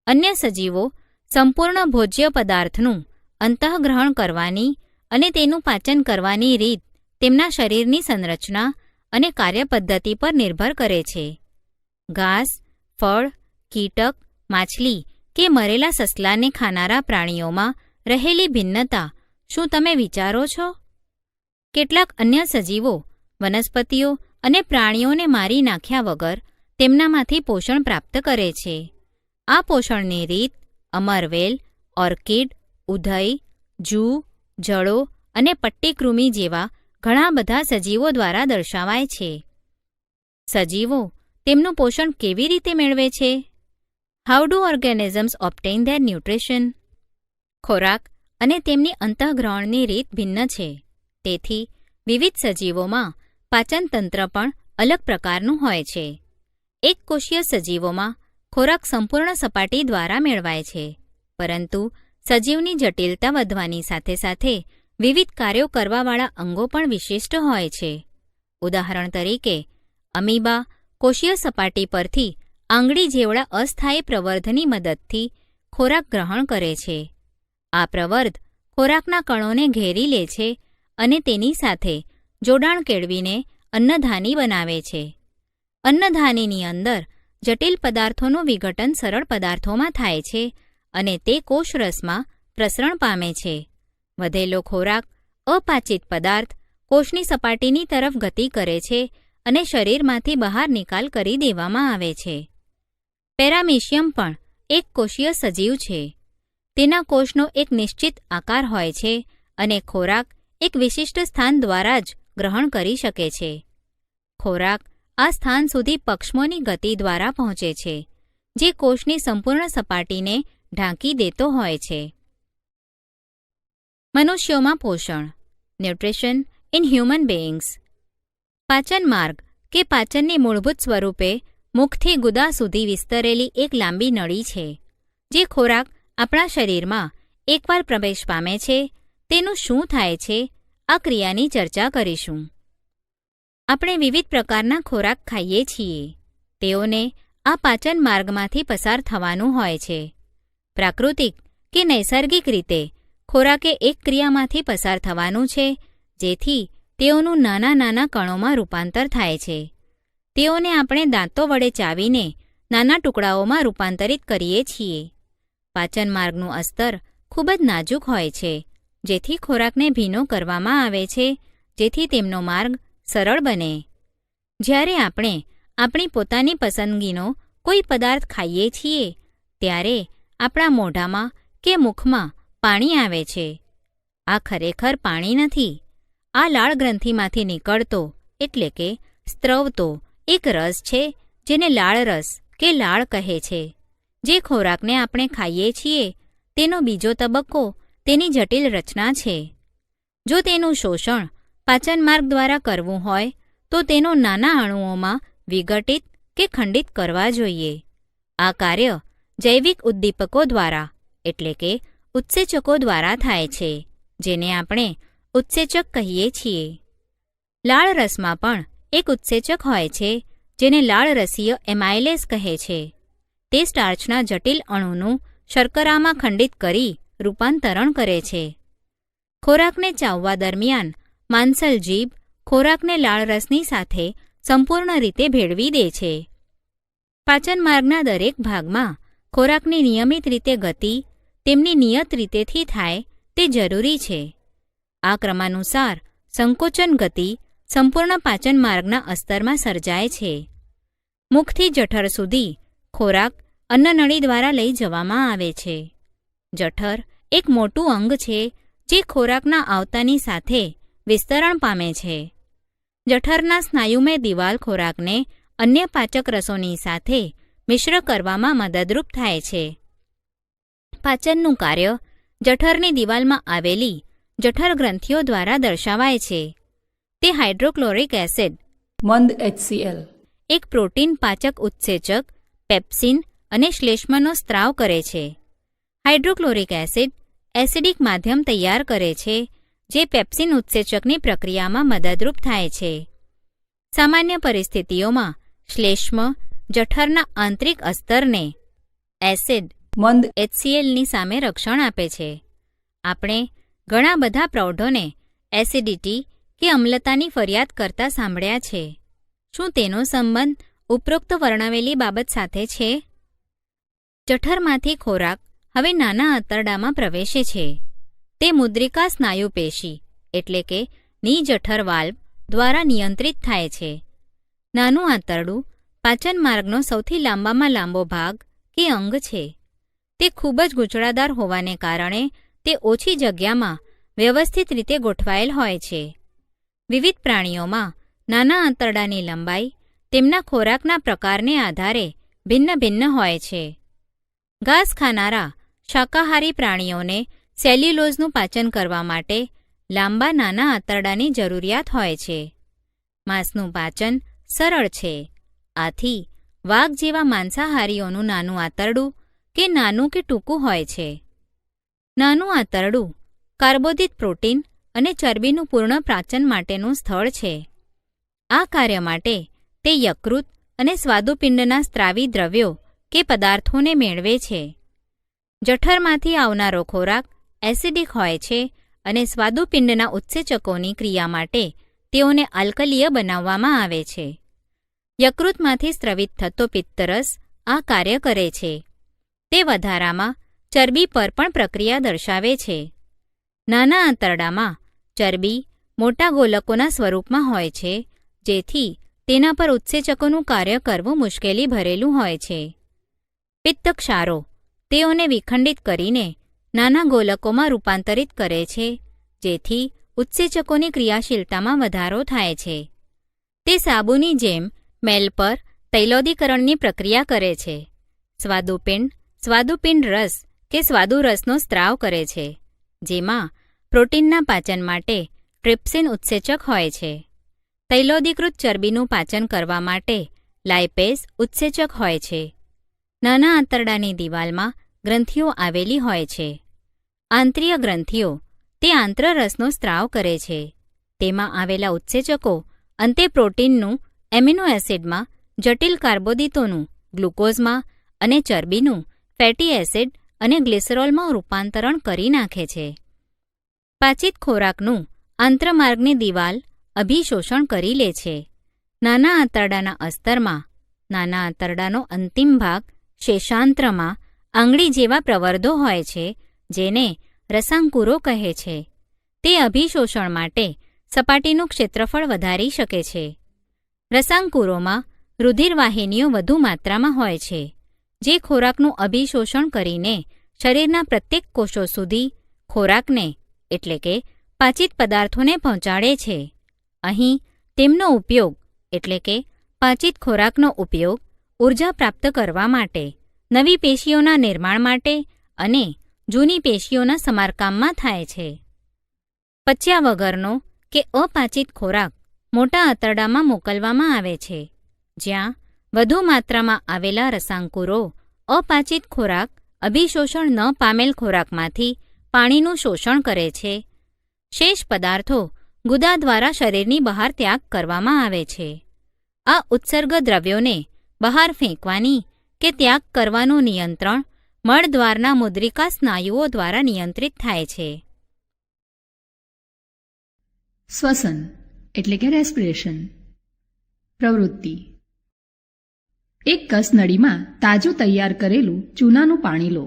અન્ય સજીવો સંપૂર્ણ ભોજ્ય પદાર્થનું અંતઃગ્રહણ કરવાની અને તેનું પાચન કરવાની રીત તેમના શરીરની સંરચના અને કાર્યપદ્ધતિ પર નિર્ભર કરે છે. ઘાસ, ફળ, કીટક, માછલી કે મરેલા સસલાને ખાનારા પ્રાણીઓમાં રહેલી ભિન્નતા શું તમે વિચારો છો? કેટલાક અન્ય સજીવો વનસ્પતિઓ અને પ્રાણીઓને મારી નાખ્યા વગર તેમનામાંથી પોષણ પ્રાપ્ત કરે છે. આ પોષણની રીત અમરવેલ, ઓર્કિડ, ઉધઈ, જૂ, જડો અને પટ્ટીકૃમિ જેવા ઘણા બધા સજીવો દ્વારા દર્શાવાય છે. સજીવો તેમનું પોષણ કેવી રીતે મેળવે છે? How do organisms obtain their nutrition? ખોરાક અને તેમની અંતઃગ્રહણની રીત ભિન્ન છે. તેથી વિવિધ સજીવોમાં પાચનતંત્ર પણ અલગ પ્રકારનું હોય છે. એક કોષીય સજીવોમાં ખોરાક સંપૂર્ણ સપાટી દ્વારા મેળવાય છે, પરંતુ સજીવની જટિલતા વધવાની સાથે સાથે વિવિધ કાર્યો કરવાવાળા અંગો પણ વિશિષ્ટ હોય છે. ઉદાહરણ તરીકે, અમીબા કોષીય સપાટી પરથી આંગળી જેવડા અસ્થાયી પ્રવર્ધની મદદથી ખોરાક ગ્રહણ કરે છે. આ પ્રવર્ધ ખોરાકના કણોને ઘેરી લે છે અને તેની સાથે જોડાણ કેળવીને અન્નધાની બનાવે છે. અન્નધાનીની અંદર જટિલ પદાર્થોનું વિઘટન સરળ પદાર્થોમાં થાય છે અને તે કોષરસમાં પ્રસરણ પામે છે. વધેલો ખોરાક, અપાચિત પદાર્થ કોષની સપાટીની તરફ ગતિ કરે છે અને શરીરમાંથી બહાર નિકાલ કરી દેવામાં આવે છે. પેરામીશિયમ પણ એક કોષીય સજીવ છે. તેના કોષનો એક નિશ્ચિત આકાર હોય છે અને ખોરાક એક વિશિષ્ટ સ્થાન દ્વારા જ ગ્રહણ કરી શકે છે. ખોરાક આ સ્થાન સુધી પક્ષમોની ગતિ દ્વારા પહોંચે છે, જે કોષની સંપૂર્ણ સપાટીને ઢાંકી દેતો હોય છે. મનુષ્યોમાં પોષણ, ન્યુટ્રિશન ઇન હ્યુમન બીઇંગ્સ. પાચન માર્ગ કે પાચનની મૂળભૂત સ્વરૂપે મુખથી ગુદા સુધી વિસ્તરેલી એક લાંબી નળી છે, જે ખોરાક આપણા શરીરમાં એકવાર પ્રવેશ પામે છે તેનું શું થાય છે આ ક્રિયાની ચર્ચા કરીશું. આપણે વિવિધ પ્રકારના ખોરાક ખાઈએ છીએ. તેઓને આ પાચન માર્ગમાંથી પસાર થવાનું હોય છે. પ્રાકૃતિક કે નૈસર્ગિક રીતે ખોરાકે એક ક્રિયામાંથી પસાર થવાનું છે, જેથી તેઓનું નાના નાના કણોમાં રૂપાંતર થાય છે. તેઓને આપણે દાંતો વડે ચાવીને નાના ટુકડાઓમાં રૂપાંતરિત કરીએ છીએ. પાચન માર્ગનું અસ્તર ખૂબ જ નાજુક હોય છે, જેથી ખોરાકને ભીનો કરવામાં આવે છે, જેથી તેમનો માર્ગ સરળ બને. જ્યારે આપણે આપણી પોતાની પસંદગીનો કોઈ પદાર્થ ખાઈએ છીએ, ત્યારે આપણા મોઢામાં કે મુખમાં પાણી આવે છે. આ ખરેખર પાણી નથી. આ લાળ ગ્રંથિમાંથી નીકળતો એટલે કે સ્ત્રવતો એક રસ છે, જેને લાળ રસ કે લાળ કહે છે. જે ખોરાકને આપણે ખાઈએ છીએ તેનો બીજો તબક્કો તેની જટિલ રચના છે. જો તેનું શોષણ પાચન માર્ગ દ્વારા કરવું હોય તો તેનો નાના અણુઓમાં વિઘટિત કે ખંડિત કરવા જોઈએ. આ કાર્ય જૈવિક ઉદ્દીપકો દ્વારા એટલે કે ઉત્સેચકો દ્વારા થાય છે, જેને આપણે ઉત્સેચક કહીએ છીએ. લાળ રસમાં પણ એક ઉત્સેચક હોય છે, જેને લાળરસીય એમાઇલેસ કહે છે. તે સ્ટાર્ચના જટિલ અણુનું શર્કરામાં ખંડિત કરી રૂપાંતરણ કરે છે. ખોરાકને ચાવવા દરમિયાન માંસલ જીભ ખોરાકને લાળરસની સાથે સંપૂર્ણ રીતે ભેળવી દે છે. પાચન માર્ગના દરેક ભાગમાં ખોરાકની નિયમિત રીતે ગતિ તેમની નિયત રીતેથી થાય તે જરૂરી છે. આ ક્રમાનુસાર સંકોચન ગતિ સંપૂર્ણ પાચન માર્ગના અસ્તરમાં સર્જાય છે. મુખથી જઠર સુધી ખોરાક અન્નનળી દ્વારા લઈ જવામાં આવે છે. જઠર એક મોટું અંગ છે જે ખોરાકના આવતાની સાથે વિસ્તરણ પામે છે. જઠરના સ્નાયુમય દિવાલ ખોરાકને અન્ય પાચક રસોની સાથે મિશ્ર કરવામાં મદદરૂપ થાય છે. પાચનનું કાર્ય જઠરની દિવાલમાં આવેલી જઠર ગ્રંથિઓ દ્વારા દર્શાવાય છે. તે હાઇડ્રોક્લોરિક એસિડ મંદ HCl, એક પ્રોટીન પાચક ઉત્સેચક પેપ્સિન અને શ્લેષ્મનો સ્ત્રાવ કરે છે. હાઇડ્રોક્લોરિક એસિડ એસિડિક માધ્યમ તૈયાર કરે છે જે પેપ્સિન ઉત્સેચકની પ્રક્રિયામાં મદદરૂપ થાય છે. સામાન્ય પરિસ્થિતિઓમાં શ્લેષ્મ જઠરના આંતરિક અસ્તરને એસિડ મંદ HClની સામે રક્ષણ આપે છે. આપણે ઘણા બધા પ્રૌઢોને એસિડિટી કે અમ્લતાની ફરિયાદ કરતા સાંભળ્યા છે. શું તેનો સંબંધ ઉપરોક્ત વર્ણવેલી બાબત સાથે છે? જઠરમાંથી ખોરાક હવે નાના આંતરડામાં પ્રવેશે છે. તે મુદ્રિકા સ્નાયુ પેશી એટલે કે ની જઠર વાલ્વ દ્વારા નિયંત્રિત થાય છે. નાનું આંતરડું પાચન માર્ગનો સૌથી લાંબામાં લાંબો ભાગ કે અંગ છે. તે ખૂબ જ ગૂંચળાદાર હોવાને કારણે તે ઓછી જગ્યામાં વ્યવસ્થિત રીતે ગોઠવાયેલ હોય છે. વિવિધ પ્રાણીઓમાં નાના આંતરડાની લંબાઈ તેમના ખોરાકના પ્રકારને આધારે ભિન્ન ભિન્ન હોય છે. ઘાસ ખાનારા શાકાહારી પ્રાણીઓને સેલ્યુલોઝનું પાચન કરવા માટે લાંબા નાના આંતરડાની જરૂરિયાત હોય છે. માંસનું પાચન સરળ છે. આથી વાઘ જેવા માંસાહારીઓનું નાનું આંતરડું કે નાનું કે ટૂંકું હોય છે. નાનું આંતરડું કાર્બોદિત પ્રોટીન અને ચરબીનું પૂર્ણ પાચન માટેનું સ્થળ છે. આ કાર્ય માટે તે યકૃત અને સ્વાદુપિંડના સ્ત્રાવી દ્રવ્યો કે પદાર્થોને મેળવે છે. જઠરમાંથી આવનારો ખોરાક એસિડિક હોય છે અને સ્વાદુપિંડના ઉત્સેચકોની ક્રિયા માટે તેઓને આલ્કલીય બનાવવામાં આવે છે. યકૃતમાંથી સ્રવિત થતો પિત્તરસ આ કાર્ય કરે છે. તે વધારામાં ચરબી પર પણ પ્રક્રિયા દર્શાવે છે. નાના આંતરડામાં ચરબી મોટા ગોલકોના સ્વરૂપમાં હોય છે જેથી તેના પર ઉત્સેચકોનું કાર્ય કરવું મુશ્કેલી ભરેલું હોય છે. પિત્તક્ષારો તેઓને વિખંડિત કરીને નાના ગોલકોમાં રૂપાંતરિત કરે છે જેથી ઉત્સેચકોની ક્રિયાશીલતામાં વધારો થાય છે. તે સાબુની જેમ મેલ પર તૈલોદીકરણની પ્રક્રિયા કરે છે. સ્વાદુપિંડ રસ કે સ્વાદુરસનો સ્ત્રાવ કરે છે જેમાં પ્રોટીનના પાચન માટે ટ્રિપ્સિન ઉત્સેચક હોય છે. તૈલોદીકૃત ચરબીનું પાચન કરવા માટે લાઇપેઝ ઉત્સેચક હોય છે. નાના આંતરડાની દિવાલમાં ગ્રંથિઓ આવેલી હોય છે. આંતરીય ગ્રંથિઓ તે આંત્રરસનો સ્ત્રાવ કરે છે. તેમાં આવેલા ઉત્સેચકો અંતે પ્રોટીનનું એમિનો એસિડમાં, જટિલ કાર્બોદિતોનું ગ્લુકોઝમાં અને ચરબીનું ફેટી એસિડ અને ગ્લિસરોલમાં રૂપાંતરણ કરી નાખે છે. પાચિત ખોરાકનું આંત્રમાર્ગની દિવાલ અભિશોષણ કરી લે છે. નાના આંતરડાના અસ્તરમાં નાના આંતરડાનો અંતિમ ભાગ શેષાંત્રમાં આંગળી જેવા પ્રવર્ધો હોય છે જેને રસાંકુરો કહે છે. તે અભિશોષણ માટે સપાટીનું ક્ષેત્રફળ વધારી શકે છે. રસાંકુરોમાં રુધિરવાહિનીઓ વધુ માત્રામાં હોય છે જે ખોરાકનું અભિશોષણ કરીને શરીરના પ્રત્યેક કોષો સુધી ખોરાકને એટલે કે પાચિત પદાર્થોને પહોંચાડે છે. અહીં તેમનો ઉપયોગ એટલે કે પાચિત ખોરાકનો ઉપયોગ ઊર્જા પ્રાપ્ત કરવા માટે, નવી પેશીઓના નિર્માણ માટે અને જૂની પેશીઓના સમારકામમાં થાય છે. પચ્યા વગરનો કે અપાચિત ખોરાક મોટા આંતરડામાં મોકલવામાં આવે છે જ્યાં વધુ માત્રામાં આવેલા રસાંકુરો અપાચિત ખોરાક અભિશોષણ ન પામેલ ખોરાકમાંથી પાણીનું શોષણ કરે છે. શેષ પદાર્થો ગુદા દ્વારા શરીરની બહાર ત્યાગ કરવામાં આવે છે. આ ઉત્સર્ગ દ્રવ્યોને બહાર ફેંકવાની કે ત્યાગ કરવાનું નિયંત્રણ મળદ્વારના મુદ્રિકા સ્નાયુઓ દ્વારા નિયંત્રિત થાય છે. શ્વસન એટલે કે રેસ્પિરેશન. પ્રવૃત્તિ: એક કસનળીમાં તાજું તૈયાર કરેલું ચૂનાનું પાણી લો.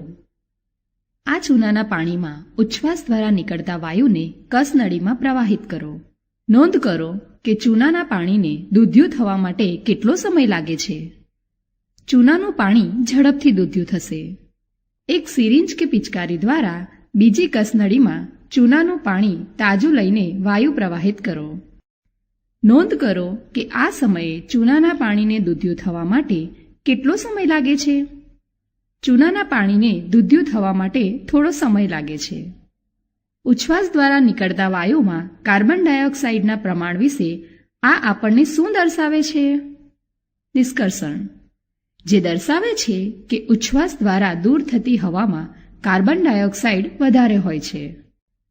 આ ચૂનાના પાણીમાં ઉચ્છ્વાસ દ્વારા નીકળતા વાયુને કસનળીમાં પ્રવાહિત કરો. નોંધ કરો કે ચૂનાના પાણીને દૂધ્યું થવા માટે કેટલો સમય લાગે છે? ચૂનાનું પાણી ઝડપથી દૂધ્યું થશે. એક સિરિંજ કે પિચકારી દ્વારા બીજી કસનળીમાં ચૂનાનું પાણી તાજું લઈને વાયુ પ્રવાહિત કરો. નોંધ કરો કે આ સમયે ચૂનાના પાણીને દૂધ્યું થવા માટે કેટલો સમય લાગે છે? ચૂનાના પાણીને દૂધ્યું થવા માટે થોડો સમય લાગે છે. ઉચ્છ્વાસ દ્વારા નીકળતા વાયુમાં કાર્બન ડાયોક્સાઇડના પ્રમાણ વિશે આ આપણને શું દર્શાવે છે? નિષ્કર્ષણ: જે દર્શાવે છે કે ઉચ્છ્વાસ દ્વારા દૂર થતી હવામાં કાર્બન ડાયોક્સાઇડ વધારે હોય છે.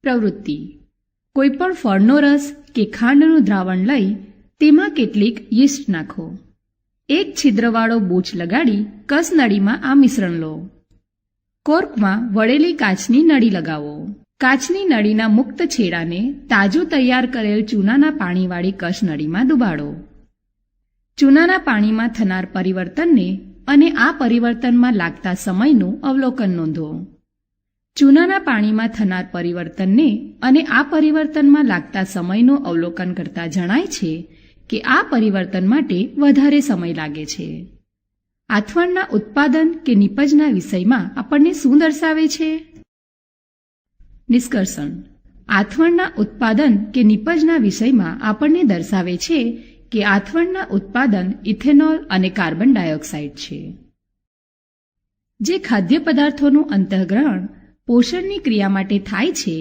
પ્રવૃત્તિ: કોઈપણ ફળનો રસ કે ખાંડનું દ્રાવણ લઈ તેમાં કેટલીક યીસ્ટ નાખો. એક છિદ્રવાળો બૂચ લગાડી કસનળીમાં આ મિશ્રણ લો. કોર્કમાં વળેલી કાચની નળી લગાવો. કાચની નળીના મુક્ત છેડાને તાજું તૈયાર કરેલ ચૂનાના પાણીવાળી કસનળીમાં ડૂબાડો. ચૂનાના પાણીમાં થનાર પરિવર્તનને અને આ પરિવર્તનમાં લાગતા સમયનું અવલોકન નોંધો. ચૂનાના પાણીમાં થનાર પરિવર્તનને અને આ પરિવર્તનમાં લાગતા સમયનું અવલોકન કરતા જણાય છે કે આ પરિવર્તન માટે વધારે સમય લાગે છે. આથવણના ઉત્પાદન કે નિપજના વિષયમાં આપણને શું દર્શાવે છે? નિષ્કર્ષણ: આથવણના ઉત્પાદન કે નિપજના વિષયમાં આપણને દર્શાવે છે કે આથવણના ઉત્પાદન ઇથેનોલ અને કાર્બન ડાયોક્સાઇડ છે. જે ખાદ્ય પદાર્થોનું અંતઃગ્રહણ પોષણની ક્રિયા માટે થાય છે,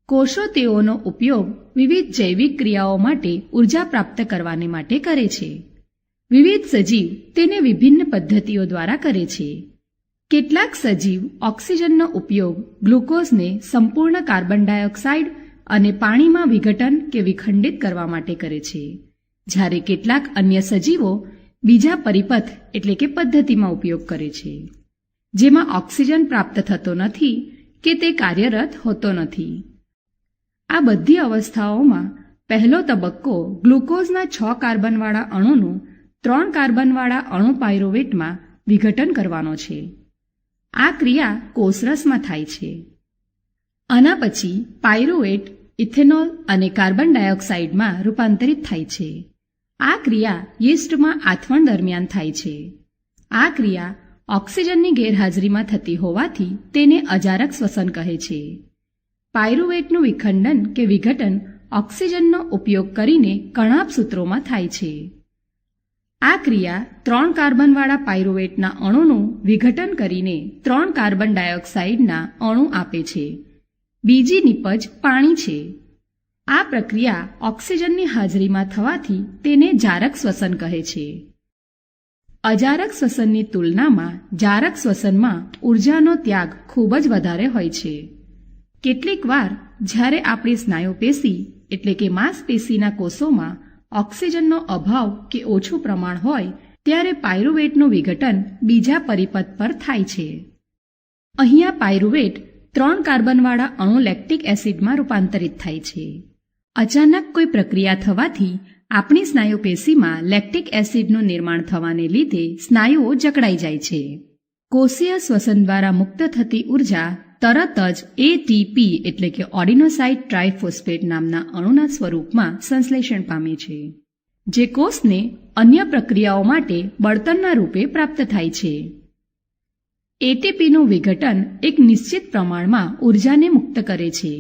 કોષો તેઓનો ઉપયોગ વિવિધ જૈવિક ક્રિયાઓ માટે ઉર્જા પ્રાપ્ત કરવાને માટે કરે છે. વિવિધ સજીવ તેને વિભિન્ન પદ્ધતિઓ દ્વારા કરે છે. કેટલાક સજીવ ઓક્સિજનનો ઉપયોગ ગ્લુકોઝને સંપૂર્ણ કાર્બન ડાયોક્સાઇડ અને પાણીમાં વિઘટન કે વિખંડિત કરવા માટે કરે છે, જ્યારે કેટલાક અન્ય સજીવો બીજા પરિપથ એટલે કે પદ્ધતિમાં ઉપયોગ કરે છે, જેમાં ઓક્સિજન પ્રાપ્ત થતો નથી કે તે કાર્યરત હોતો નથી. આ બધી અવસ્થાઓમાં પહેલો તબક્કો ગ્લુકોઝના 6 કાર્બનવાળા અણુનું 3 કાર્બનવાળા અણુ પાયરુવેટમાં વિઘટન કરવાનો છે. આ ક્રિયા કોષરસમાં થાય છે. આના પછી પાયરુવેટ ઇથેનોલ અને કાર્બન ડાયોક્સાઇડમાં રૂપાંતરિત થાય છે. આ ક્રિયા યીસ્ટમાં આથવણ દરમિયાન થાય છે. આ ક્રિયા ઓક્સિજનની ગેરહાજરીમાં થતી હોવાથી તેને અજારક શ્વસન કહે છે. પાયરુવેટનું વિખંડન કે વિઘટન ઓક્સિજનનો ઉપયોગ કરીને કણાભ સૂત્રોમાં થાય છે. આ ક્રિયા 3 કાર્બનવાળા પાયરુવેટના અણુનું વિઘટન કરીને 3 કાર્બન ડાયોક્સાઇડના અણુ આપે છે. બીજી નિપજ પાણી છે. આ પ્રક્રિયા ઓક્સિજનની હાજરીમાં થવાથી તેને જારક શ્વસન કહે છે. અજારક શ્વસનની તુલનામાં જારક શ્વસનમાં ઉર્જાનો ત્યાગ ખૂબ જ વધારે હોય છે. કેટલીક વાર જ્યારે આપણી સ્નાયુપેશી એટલે કે માંસપેશીના કોષોમાં ઓક્સિજનનો અભાવ કે ઓછું પ્રમાણ હોય ત્યારે પાયરુવેટનું વિઘટન બીજા પરિપથ પર થાય છે. અહીંયા પાયરુવેટ 3 કાર્બનવાળા અણુ લેક્ટિક એસિડમાં રૂપાંતરિત થાય છે. અચાનક કોઈ પ્રક્રિયા થવાથી આપણી સ્નાયુપેશીમાં લેક્ટિક એસિડનું નિર્માણ થવાને લીધે સ્નાયુઓ જકડાઈ જાય છે. કોષીય શ્વસન દ્વારા મુક્ત થતી ઉર્જા તરત જ એટીપી એટલે કે ઓડિનોસાઇડ ટ્રાઇફોસ્ફેટ નામના અણુના સ્વરૂપમાં સંશ્લેષણ પામે છે, જે કોષને અન્ય પ્રક્રિયાઓ માટે બળતણના રૂપે પ્રાપ્ત થાય છે. એટીપીનું વિઘટન એક નિશ્ચિત પ્રમાણમાં ઉર્જાને મુક્ત કરે છે,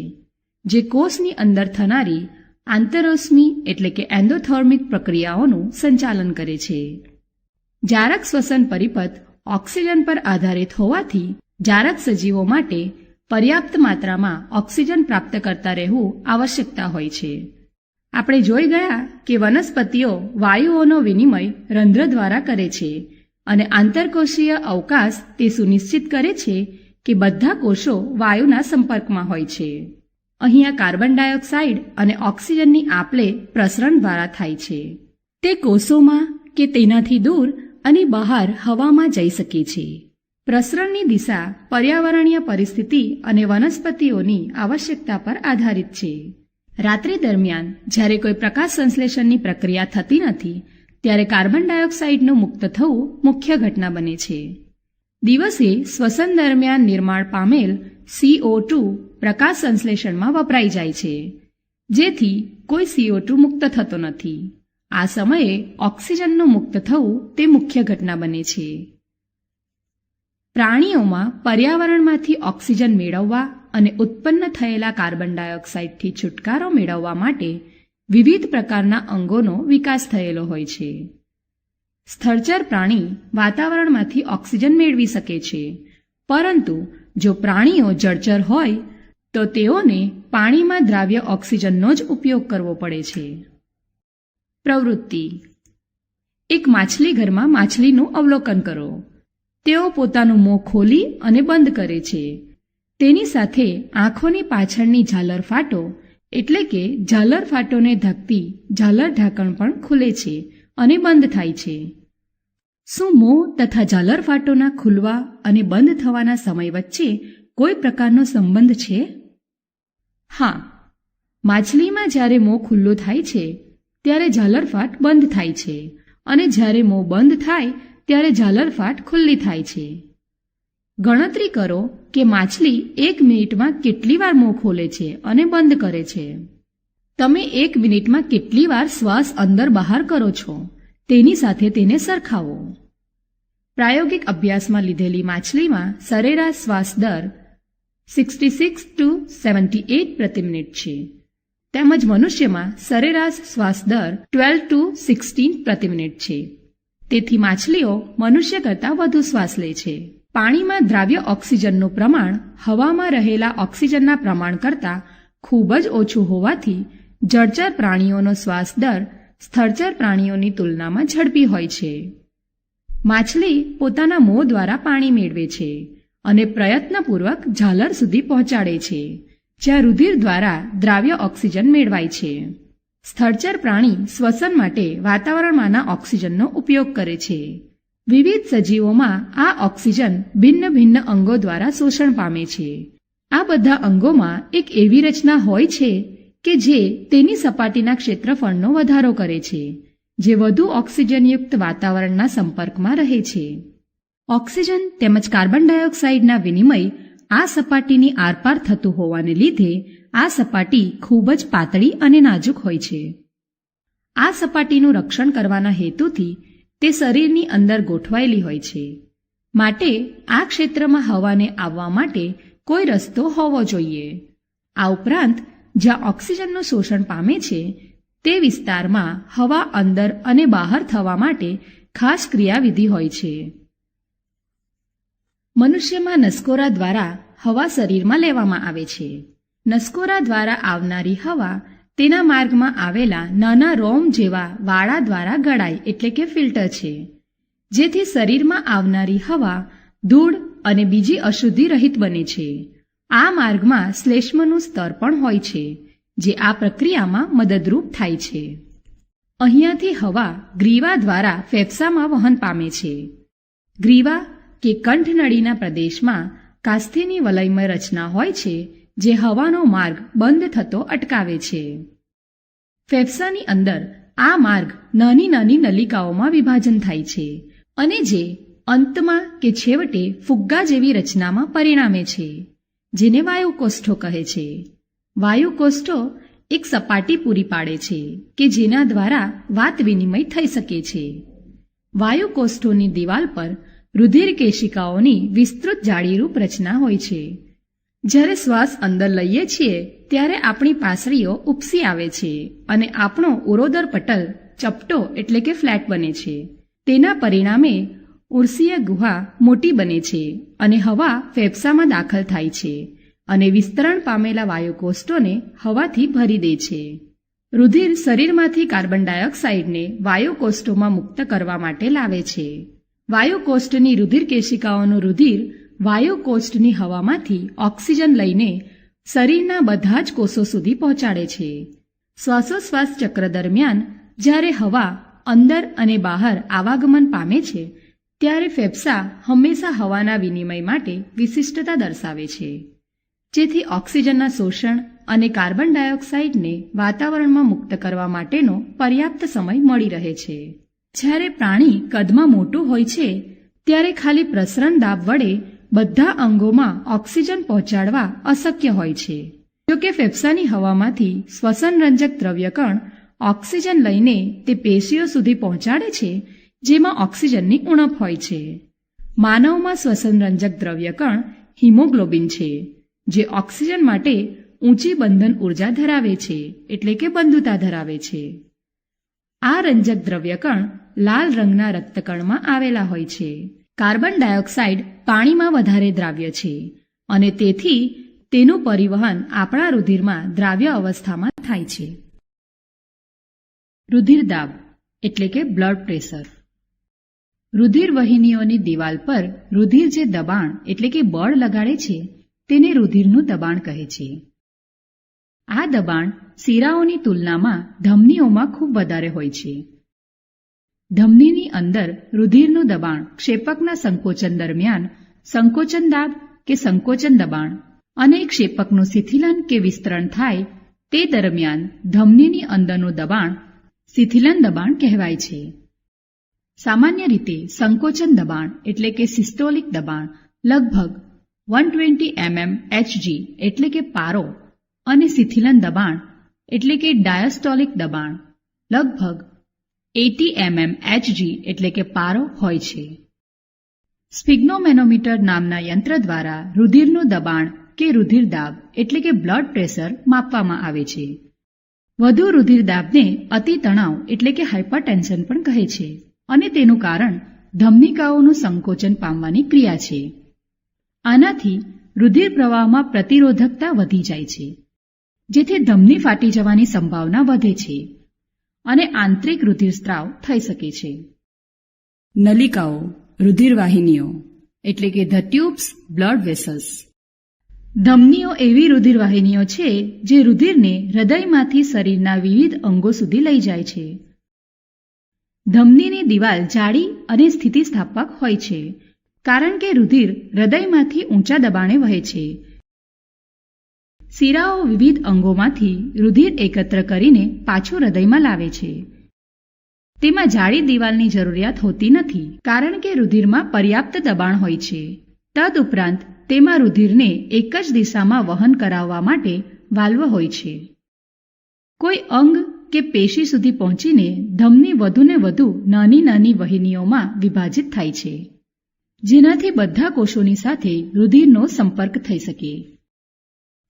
જે કોષની અંદર થનારી આંતરોષ્મિ એટલે કે એન્ડોથર્મિક પ્રક્રિયાઓનું સંચાલન કરે છે. જારક શ્વસન પરિપથ ઓક્સિજન પર આધારિત હોવાથી જારક સજીવો માટે પર્યાપ્ત માત્રામાં ઓક્સિજન પ્રાપ્ત કરતા રહેવું આવશ્યકતા હોય છે. આપણે જોઈ ગયા કે વનસ્પતિઓ વાયુઓનો વિનિમય રંધ્ર દ્વારા કરે છે અને આંતરકોષીય અવકાશ તે સુનિશ્ચિત કરે છે કે બધા કોષો વાયુના સંપર્કમાં હોય છે. અહીંયા કાર્બન ડાયોક્સાઇડ અને ઓક્સિજનની આપલે પ્રસરણ દ્વારા થાય છે. તે કોષોમાં કે તેનાથી દૂર અને બહાર હવામાં જઈ શકે છે. પ્રસરણની દિશા પર્યાવરણીય પરિસ્થિતિ અને વનસ્પતિઓની આવશ્યકતા પર આધારિત છે. રાત્રિ દરમિયાન જ્યારે કોઈ પ્રકાશ સંશ્લેષણની પ્રક્રિયા થતી નથી ત્યારે કાર્બન ડાયોક્સાઇડનું મુક્ત થવું મુખ્ય ઘટના બને છે. દિવસે શ્વસન દરમિયાન નિર્માણ પામેલ CO2 પ્રકાશ સંશ્લેષણમાં વપરાઈ જાય છે. જેથી કોઈ CO2 મુક્ત થતો નથી. આ સમયે ઓક્સિજનનું મુક્ત થવું તે મુખ્ય ઘટના બને છે. પ્રાણીઓમાં પર્યાવરણમાંથી ઓક્સિજન મેળવવા અને ઉત્પન્ન થયેલા કાર્બન ડાયોક્સાઇડથી છુટકારો મેળવવા માટે વિવિધ પ્રકારના અંગોનો વિકાસ થયેલો હોય છે. સ્થળચર પ્રાણી વાતાવરણમાંથી ઓક્સિજન મેળવી શકે છે, પરંતુ જો પ્રાણીઓ જળચર હોય તો તેઓને પાણીમાં દ્રાવ્ય ઓક્સિજનનો જ ઉપયોગ કરવો પડે છે. પ્રવૃત્તિ: એક માછલી ઘરમાં માછલીનું અવલોકન કરો. તેઓ પોતાનું મોં ખોલી અને બંધ કરે છે. તેની સાથે આંખોની પાછળની ઝાલર ફાટો એટલે કે ઝાલર ફાટોને ઢકતી ઝાલર ઢાંકણ પણ ખુલે છે અને બંધ થાય છે. શું મોં તથા ઝાલર ફાટોના ખુલવા અને બંધ થવાના સમય વચ્ચે કોઈ પ્રકારનો સંબંધ છે? હા, માછલીમાં જ્યારે મોં ખુલ્લું થાય છે ત્યારે ઝાલરફાટ બંધ થાય છે અને જ્યારે મોં બંધ થાય ત્યારે ઝાલરફાટ ખુલ્લી થાય છે. ગણતરી કરો કે માછલી 1 મિનિટમાં કેટલી વાર મોં ખોલે છે અને બંધ કરે છે. તમે 1 મિનિટમાં કેટલી વાર શ્વાસ અંદર બહાર કરો છો તેની સાથે તેને સરખાવો. પ્રાયોગિક અભ્યાસમાં લીધેલી માછલીમાં સરેરાશ શ્વાસ દર 66 to 78 પ્રતિ મિનિટ છે, તેમજ મનુષ્યમાં સરેરાશ શ્વાસ દર 12 to 16 પ્રતિ મિનિટ છે. તેથી માછલીઓ મનુષ્ય કરતાં વધુ શ્વાસ લે છે. પાણીમાં દ્રાવ્ય ઓક્સિજનનું પ્રમાણ હવામાં રહેલા ઓક્સિજનના પ્રમાણ કરતાં ખૂબ જ ઓછું હોવાથી જળચર પ્રાણીઓનો શ્વાસ દર સ્થળચર પ્રાણીઓની તુલનામાં ઝડપી હોય છે. માછલી પોતાના મોં દ્વારા પાણી મેળવે છે અને પ્રયત્નપૂર્વક ઝાલર સુધી પહોંચાડે છે, જ્યાં રુધિર દ્વારા દ્રાવ્ય ઓક્સિજન મેળવાય છે. સ્થળચર પ્રાણી શ્વસન માટે વાતાવરણમાંના ઓક્સિજનનો ઉપયોગ કરે છે. વિવિધ સજીવોમાં આ ઓક્સિજન ભિન્ન ભિન્ન અંગો દ્વારા શોષણ પામે છે. આ બધા અંગોમાં એક એવી રચના હોય છે કે જે તેની સપાટીના ક્ષેત્રફળનો વધારો કરે છે, જે વધુ ઓક્સિજનયુક્ત વાતાવરણના સંપર્કમાં રહે છે. ઓક્સિજન તેમજ કાર્બન ડાયોક્સાઇડના વિનિમય આ સપાટીની આરપાર થતું હોવાને લીધે આ સપાટી ખૂબ જ પાતળી અને નાજુક હોય છે. આ સપાટીનું રક્ષણ કરવાના હેતુથી તે શરીરની અંદર ગોઠવાયેલી હોય છે. માટે આ ક્ષેત્રમાં હવાને આવવા માટે કોઈ રસ્તો હોવો જોઈએ. આ ઉપરાંત જ્યાં ઓક્સિજનનું શોષણ પામે છે તે વિસ્તારમાં હવા અંદર અને બહાર થવા માટે ખાસ ક્રિયાવિધિ હોય છે. મનુષ્યમાં નસકોરા દ્વારા હવા શરીરમાં લેવામાં આવે છે. નસકોરા દ્વારા આવનારી હવા તેના માર્ગમાં આવેલા નાના રોમ જેવા વાળા દ્વારા ગળાય એટલે કે ફિલ્ટર છે, જેથી શરીરમાં આવનારી હવા ધૂળ અને બીજી અશુદ્ધિ રહિત બને છે. આ માર્ગમાં શ્લેષ્મનું સ્તર પણ હોય છે, જે આ પ્રક્રિયામાં મદદરૂપ થાય છે. અહીંયાથી હવા ગ્રીવા દ્વારા ફેફસામાં વહન પામે છે. ગ્રીવા કે કંઠનળીના પ્રદેશમાં કાસ્થીની વલયમય રચના હોય છે, જે હવાનો માર્ગ બંધ થતો અટકાવે છે. ફેફસાની અંદર આ માર્ગ નાની નાની નલિકાઓમાં વિભાજન થાય છે અને જે અંતમાં કે છેવટે ફુગ્ગા જેવી રચનામાં પરિણામે છે, જેને વાયુકોષ્ઠો કહે છે. વાયુકોષ્ઠો એક સપાટી પૂરી પાડે છે કે જેના દ્વારા વાત વિનિમય થઈ શકે છે. વાયુકોષ્ઠોની દિવાલ પર રુધિર કેશિકાઓની વિસ્તૃત જાળીરૂપ રચના હોય છે. જ્યારે શ્વાસ અંદર લઈએ છીએ ત્યારે આપણી પાસળીઓ ઉપસી આવે છે અને આપણો ઉરોદર પટલ ચપટો એટલે કે ફ્લેટ બને છે. તેના પરિણામે ઉર્સીય ગુહા મોટી બને છે અને હવા ફેફસામાં દાખલ થાય છે અને વિસ્તરણ પામેલા વાયુકોષ્ઠોને હવાથી ભરી દે છે. રુધિર શરીરમાંથી કાર્બન ડાયોક્સાઇડને વાયુકોષ્ઠોમાં મુક્ત કરવા માટે લાવે છે. વાયુકોષ્ઠની રુધિર કેશિકાઓનું રુધિર વાયુકોષ્ઠની હવામાંથી ઓક્સિજન લઈને શરીરના બધા જ કોષો સુધી પહોંચાડે છે. શ્વાસોશ્વાસ ચક્ર દરમિયાન જ્યારે હવા અંદર અને બહાર આવાગમન પામે છે ત્યારે ફેફસા હંમેશા હવાના વિનિમય માટે વિશિષ્ટતા દર્શાવે છે, જેથી ઓક્સિજનના શોષણ અને કાર્બન ડાયોક્સાઇડને વાતાવરણમાં મુક્ત કરવા માટેનો પર્યાપ્ત સમય મળી રહે છે. જ્યારે પ્રાણી કદમાં મોટું હોય છે ત્યારે ખાલી પ્રસરણ દાબ વડે બધા અંગોમાં ઓક્સિજન પહોંચાડવા અશક્ય હોય છે. જો કે ફેફસાની હવામાંથી શ્વસનરંજક દ્રવ્યકણ ઓક્સિજન લઈને તે પેશીઓ સુધી પહોંચાડે છે, જેમાં ઓક્સિજનની ઉણપ હોય છે. માનવમાં શ્વસનરંજક દ્રવ્યકણ હિમોગ્લોબિન છે, જે ઓક્સિજન માટે ઊંચી બંધન ઊર્જા ધરાવે છે, એટલે કે બંધુતા ધરાવે છે. આ રંજક દ્રવ્યકણ લાલ રંગના રક્તકણમાં આવેલા હોય છે. કાર્બન ડાયોક્સાઇડ પાણીમાં વધારે દ્રાવ્ય છે અને તેથી તેનું પરિવહન આપણા રુધિરમાં દ્રાવ્ય અવસ્થામાં થાય છે. રુધિરદાબ એટલે કે બ્લડ પ્રેશર. રુધિર વહિનીઓની દિવાલ પર રુધિર જે દબાણ એટલે કે બળ લગાડે છે તેને રુધિરનું દબાણ કહે છે. આ દબાણ શિરાઓની તુલનામાં ધમનીઓમાં ખૂબ વધારે હોય છે. ધમનીની અંદર રુધિરનું દબાણ ક્ષેપકના સંકોચન દરમિયાન સંકોચન દાબ કે સંકોચન દબાણ અને ક્ષેપકનું શિથિલન કે વિસ્તરણ થાય તે દરમિયાન ધમનીની અંદરનું દબાણ શિથિલન દબાણ કહેવાય છે. સામાન્ય રીતે સંકોચન દબાણ એટલે કે સિસ્ટોલિક દબાણ લગભગ 120 mmHg એટલે કે પારો અને શિથિલન દબાણ એટલે કે ડાયસ્ટોલિક દબાણ લગભગ 80 mmHg એટલે કે પારો હોય છે. સ્ફિગ્નોમેનોમીટર નામના યંત્ર દ્વારા રુધિરનું દબાણ કે રુધિરદાબ એટલે કે બ્લડ પ્રેશર માપવામાં આવે છે. વધુ રુધિરદાબને અતિતણાવ એટલે કે હાઇપરટેન્શન પણ કહે છે અને તેનું કારણ ધમનિકાઓનું સંકોચન પામવાની ક્રિયા છે. આનાથી રુધિર પ્રવાહમાં પ્રતિરોધકતા વધી જાય છે, જેથી ધમની ફાટી જવાની સંભાવના વધે છે અને આંતરિક રુધિરસ્ત્રાવ થઈ શકે છે. નલિકાઓ રુધિરવાહિનીઓ એટલે કે ધ ટ્યુબ્સ બ્લડ વેસલ્સ. ધમનીઓ એવી રુધિરવાહિનીઓ છે જે રુધિરને હૃદયમાંથી શરીરના વિવિધ અંગો સુધી લઈ જાય છે. ધમનીની દિવાલ જાડી અને સ્થિતિસ્થાપક હોય છે, કારણ કે રુધિર હૃદયમાંથી ઊંચા દબાણે વહે છે. શિરાઓ વિવિધ અંગોમાંથી રુધિર એકત્ર કરીને પાછું હૃદયમાં લાવે છે. તેમાં જાડી દિવાલની જરૂરિયાત હોતી નથી, કારણ કે રુધિરમાં પર્યાપ્ત દબાણ હોય છે. તદુપરાંત તેમાં રુધિરને એક જ દિશામાં વહન કરાવવા માટે વાલ્વ હોય છે. કોઈ અંગ કે પેશી સુધી પહોંચીને ધમની વધુને વધુ નાની નાની વહિનીઓમાં વિભાજિત થાય છે, જેનાથી બધા કોષોની સાથે રુધિરનો સંપર્ક થઈ શકે.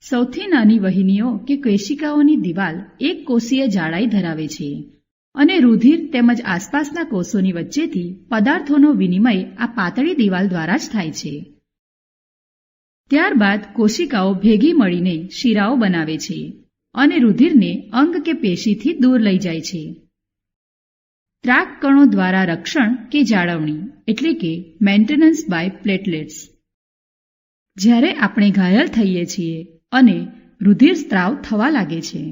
સૌથી નાની વહિનીઓ કે કેશિકાઓની દિવાલ એક કોષીય જાડાઈ ધરાવે છે અને રુધિર તેમજ આસપાસના કોષોની વચ્ચેથી પદાર્થોનો વિનિમય આ પાતળી દિવાલ દ્વારા જ થાય છે. ત્યારબાદ કોશિકાઓ ભેગી મળીને શિરાઓ બનાવે છે અને રુધિરને અંગ કે પેશીથી દૂર લઈ જાય છે. ત્રાક કણો દ્વારા રક્ષણ કે જાળવણી એટલે કે મેન્ટેનન્સ બાય પ્લેટલેટ્સ. જ્યારે આપણે ઘાયલ થઈએ છીએ અને રુધિર સ્ત્રાવ થવા લાગે છે,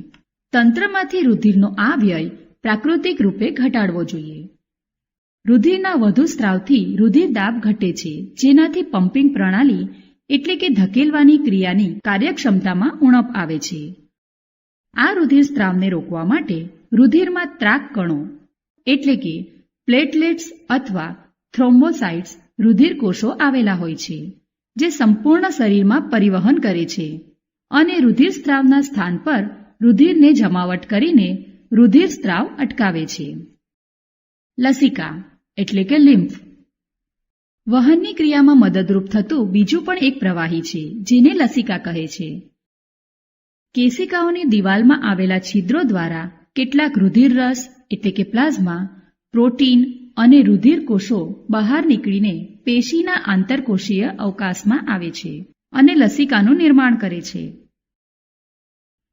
તંત્રમાંથી રુધિરનો આ વ્યય પ્રાકૃતિક રૂપે ઘટાડવો જોઈએ. રુધિરના વધુ સ્ત્રાવથી રુધિર દાબ ઘટે છે, જેનાથી પમ્પિંગ પ્રણાલી એટલે કે ધકેલવાની ક્રિયાની કાર્યક્ષમતામાં ઉણપ આવે છે. આ રુધિર સ્ત્રાવને રોકવા માટે રુધિરમાં ત્રાક કણો એટલે કે પ્લેટલેટ્સ અથવા થ્રોમ્બોસાઇટ્સ રુધિર કોષો આવેલા હોય છે, જે સંપૂર્ણ શરીરમાં પરિવહન કરે છે અને રુધિર સ્ત્રાવના સ્થાન પર રુધિરને જમાવટ કરીને રુધિર સ્ત્રાવ અટકાવે છે. લસિકા એટલે કે લિમ્ફ. વહનની ક્રિયામાં મદદરૂપ થતું બીજું પણ એક પ્રવાહી છે, જેને લસિકા કહે છે. કેશિકાઓની દિવાલમાં આવેલા છિદ્રો દ્વારા કેટલાક રુધિર રસ એટલે કે પ્લાઝમા, પ્રોટીન અને રુધિર કોષો બહાર નીકળીને પેશીના આંતરકોષીય અવકાશમાં આવે છે અને લસિકાનું નિર્માણ કરે છે.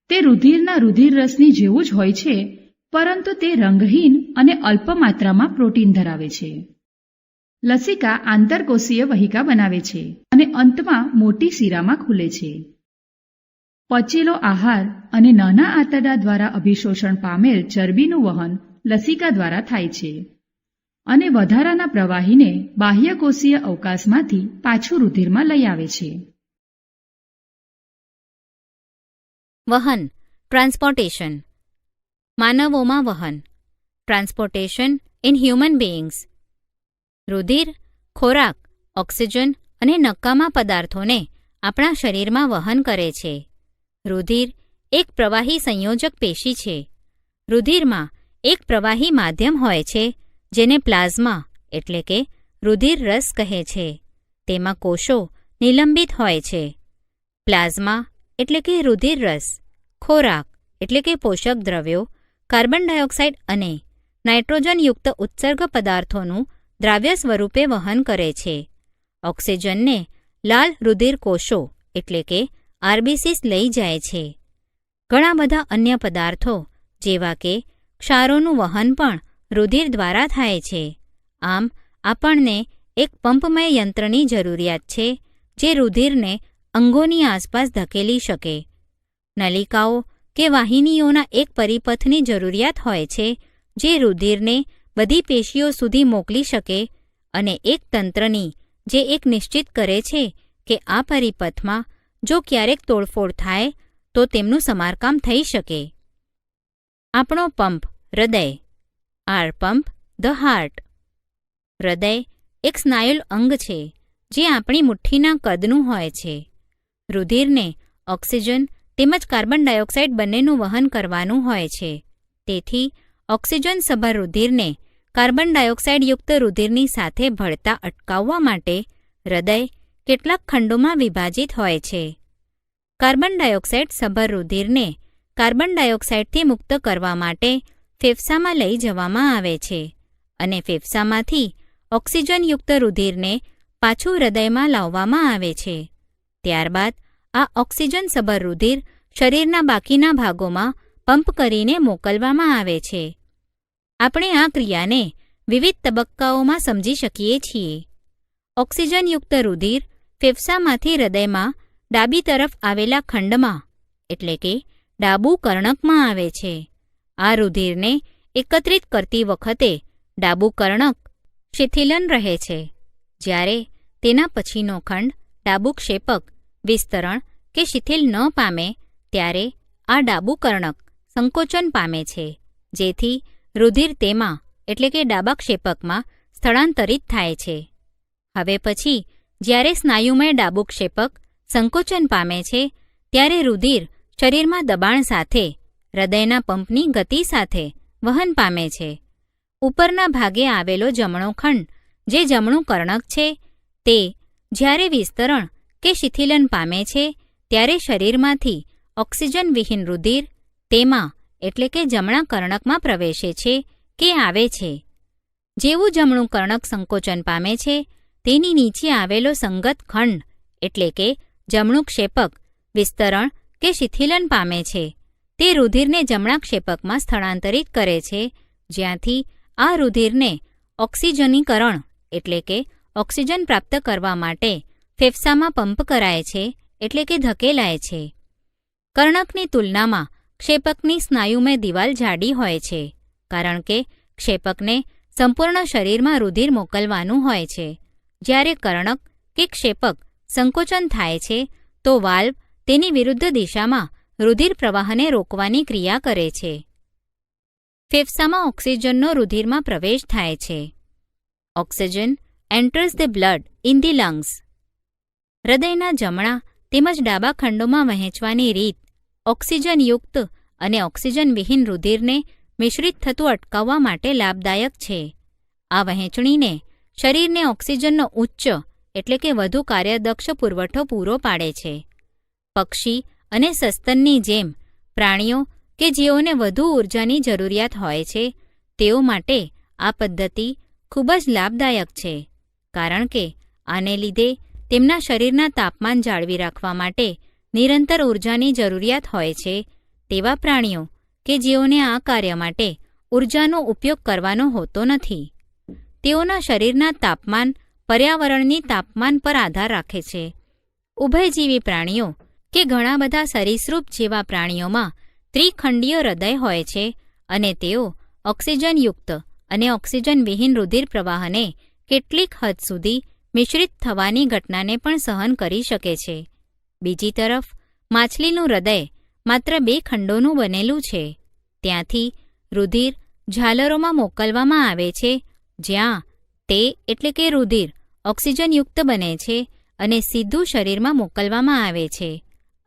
તે રુધિરના રુધિર રસની જેવું જ હોય છે, પરંતુ તે રંગહીન અને અલ્પ માત્રામાં પ્રોટીન ધરાવે છે. લસિકા આંતરકોષીય વહિકા બનાવે છે અને અંતમાં મોટી શિરામાં ખુલે છે. પચેલો આહાર અને નાના આંતરડા દ્વારા અભિશોષણ પામેલ ચરબીનું વહન લસિકા દ્વારા થાય છે અને વધારાના પ્રવાહીને બાહ્યકોષીય અવકાશમાંથી પાછું રુધિરમાં લઈ આવે છે. વહન ટ્રાન્સપોર્ટેશન. માનવોમાં વહન ટ્રાન્સપોર્ટેશન ઇન હ્યુમન બીઇંગ્સ. રુધિર, ખોરાક, ઓક્સિજન અને નકામા પદાર્થોને આપણા શરીરમાં વહન કરે છે. રુધિર એક પ્રવાહી સંયોજક પેશી છે. રુધિરમાં એક પ્રવાહી માધ્યમ હોય છે જેને પ્લાઝમા એટલે કે રુધિર રસ કહે છે. તેમાં કોષો નિલંબિત હોય છે. પ્લાઝમા એટલે કે રુધિર રસ ખોરાક એટલે કે પોષક દ્રવ્યો, કાર્બન ડાયોક્સાઇડ અને નાઇટ્રોજનયુક્ત ઉત્સર્ગ પદાર્થોનું દ્રાવ્ય સ્વરૂપે વહન કરે છે. ઓક્સિજનને લાલ રુધિર કોષો એટલે કે આરબીસીસ લઈ જાય છે. ઘણા બધા અન્ય પદાર્થો જેવા કે ક્ષારોનું વહન પણ રુધિર દ્વારા થાય છે. આમ આપણને એક પંપમય યંત્રની જરૂરિયાત છે જે રુધિરને અંગોની આસપાસ ધકેલી શકે. નલિકાઓ કે વાહિનીઓના એક પરિપથની જરૂરિયાત હોય છે જે રુધિરને બધી પેશીઓ સુધી મોકલી શકે અને એક તંત્રની જે એક નિશ્ચિત કરે છે કે આ પરિપથમાં જો ક્યારેક તોડફોડ થાય તો તેમનું સમારકામ થઈ શકે. આપણો પંપ હૃદય, આર પંપ ધ હાર્ટ. હૃદય એક સ્નાયુલ અંગ છે જે આપણી મુઠ્ઠીના કદનું હોય છે. રુધિરને ઓક્સિજન તેમજ કાર્બન ડાયોક્સાઇડ બંનેનું વહન કરવાનું હોય છે. તેથી ઓક્સિજન સભર રુધિરને કાર્બન ડાયોક્સાઇડયુક્ત રુધિરની સાથે ભળતા અટકાવવા માટે હૃદય કેટલાક ખંડોમાં વિભાજિત હોય છે. કાર્બન ડાયોક્સાઇડ સભર રુધિરને કાર્બન ડાયોક્સાઇડથી મુક્ત કરવા માટે ફેફસામાં લઈ જવામાં આવે છે અને ફેફસામાંથી ઓક્સિજનયુક્ત રુધિરને પાછું હૃદયમાં લાવવામાં આવે છે. ત્યારબાદ આ ઓક્સિજન સભર રુધિર શરીરના બાકીના ભાગોમાં પંપ કરીને મોકલવામાં આવે છે. આપણે આ ક્રિયાને વિવિધ તબક્કાઓમાં સમજી શકીએ છીએ. ઓક્સિજનયુક્ત રુધિર ફેફસામાંથી હૃદયમાં ડાબી તરફ આવેલા ખંડમાં એટલે કે ડાબું કર્ણકમાં આવે છે. આ રુધિરને એકત્રિત કરતી વખતે ડાબું કર્ણક શિથિલન રહે છે, જ્યારે તેના પછીનો ખંડ ડાબું ક્ષેપક વિસ્તરણ કે શિથિલ ન પામે ત્યારે આ ડાબું કર્ણક સંકોચન પામે છે, જેથી રુધિર તેમાં એટલે કે ડાબા ક્ષેપકમાં સ્થળાંતરિત થાય છે. હવે પછી જ્યારે સ્નાયુમય ડાબું ક્ષેપક સંકોચન પામે છે ત્યારે રુધિર શરીરમાં દબાણ સાથે હૃદયના પંપની ગતિ સાથે વહન પામે છે. ઉપરના ભાગે આવેલો જમણો ખંડ જે જમણું કર્ણક છે તે જ્યારે વિસ્તરણ કે શિથિલન પામે છે ત્યારે શરીરમાંથી ઓક્સિજન વિહીન રુધિર તેમાં એટલે કે જમણા કર્ણકમાં પ્રવેશે છે કે આવે છે. જેવું જમણું કર્ણક સંકોચન પામે છે તેની નીચે આવેલો સંગત ખંડ એટલે કે જમણું ક્ષેપક વિસ્તરણ કે શિથિલન પામે છે. તે રુધિરને જમણા ક્ષેપકમાં સ્થળાંતરિત કરે છે, જ્યાંથી આ રુધિરને ઓક્સિજનીકરણ એટલે કે ઓક્સિજન પ્રાપ્ત કરવા માટે ફેફસામાં પંપ કરાય છે એટલે કે ધકેલાય છે. કર્ણકની તુલનામાં ક્ષેપકની સ્નાયુમય દિવાલ જાડી હોય છે, કારણ કે ક્ષેપકને સંપૂર્ણ શરીરમાં રુધિર મોકલવાનું હોય છે. જ્યારે કર્ણક કે ક્ષેપક સંકોચન થાય છે તો વાલ્વ તેની વિરુદ્ધ દિશામાં રુધિર પ્રવાહને રોકવાની ક્રિયા કરે છે. ફેફસામાં ઓક્સિજનનો રુધિરમાં પ્રવેશ થાય છે. Oxygen enters the blood in the lungs. હૃદયના જમણા તેમજ ડાબા ખંડોમાં વહેંચવાની રીત ઓક્સિજનયુક્ત અને ઓક્સિજન વિહીન રુધિરને મિશ્રિત થતું અટકાવવા માટે લાભદાયક છે. આ વહેંચણીને શરીરને ઓક્સિજનનો ઉચ્ચ એટલે કે વધુ કાર્યદક્ષ પુરવઠો પૂરો પાડે છે. પક્ષી અને સસ્તનની જેમ પ્રાણીઓ કે જેઓને વધુ ઊર્જાની જરૂરિયાત હોય છે તેઓ માટે આ પદ્ધતિ ખૂબ જ લાભદાયક છે, કારણ કે આને લીધે તેમના શરીરના તાપમાન જાળવી રાખવા માટે નિરંતર ઊર્જાની જરૂરિયાત હોય છે તેવા પ્રાણીઓ કે જેઓને આ કાર્ય માટે ઊર્જાનો ઉપયોગ કરવાનો હોતો નથી. તેઓના શરીરના તાપમાન પર્યાવરણની તાપમાન પર આધાર રાખે છે. ઉભયજીવી પ્રાણીઓ કે ઘણા બધા સરીસૃપ જેવા પ્રાણીઓમાં ત્રિખંડીય હૃદય હોય છે અને તેઓ ઓક્સિજનયુક્ત અને ઓક્સિજન વિહીન રુધિર પ્રવાહને કેટલીક હદ સુધી મિશ્રિત થવાની ઘટનાને પણ સહન કરી શકે છે. બીજી તરફ માછલીનું હૃદય માત્ર 2 ખંડોનું બનેલું છે. ત્યાંથી રુધિર ઝાલરોમાં મોકલવામાં આવે છે, જ્યાં તે એટલે કે રુધિર ઓક્સિજનયુક્ત બને છે અને સીધું શરીરમાં મોકલવામાં આવે છે.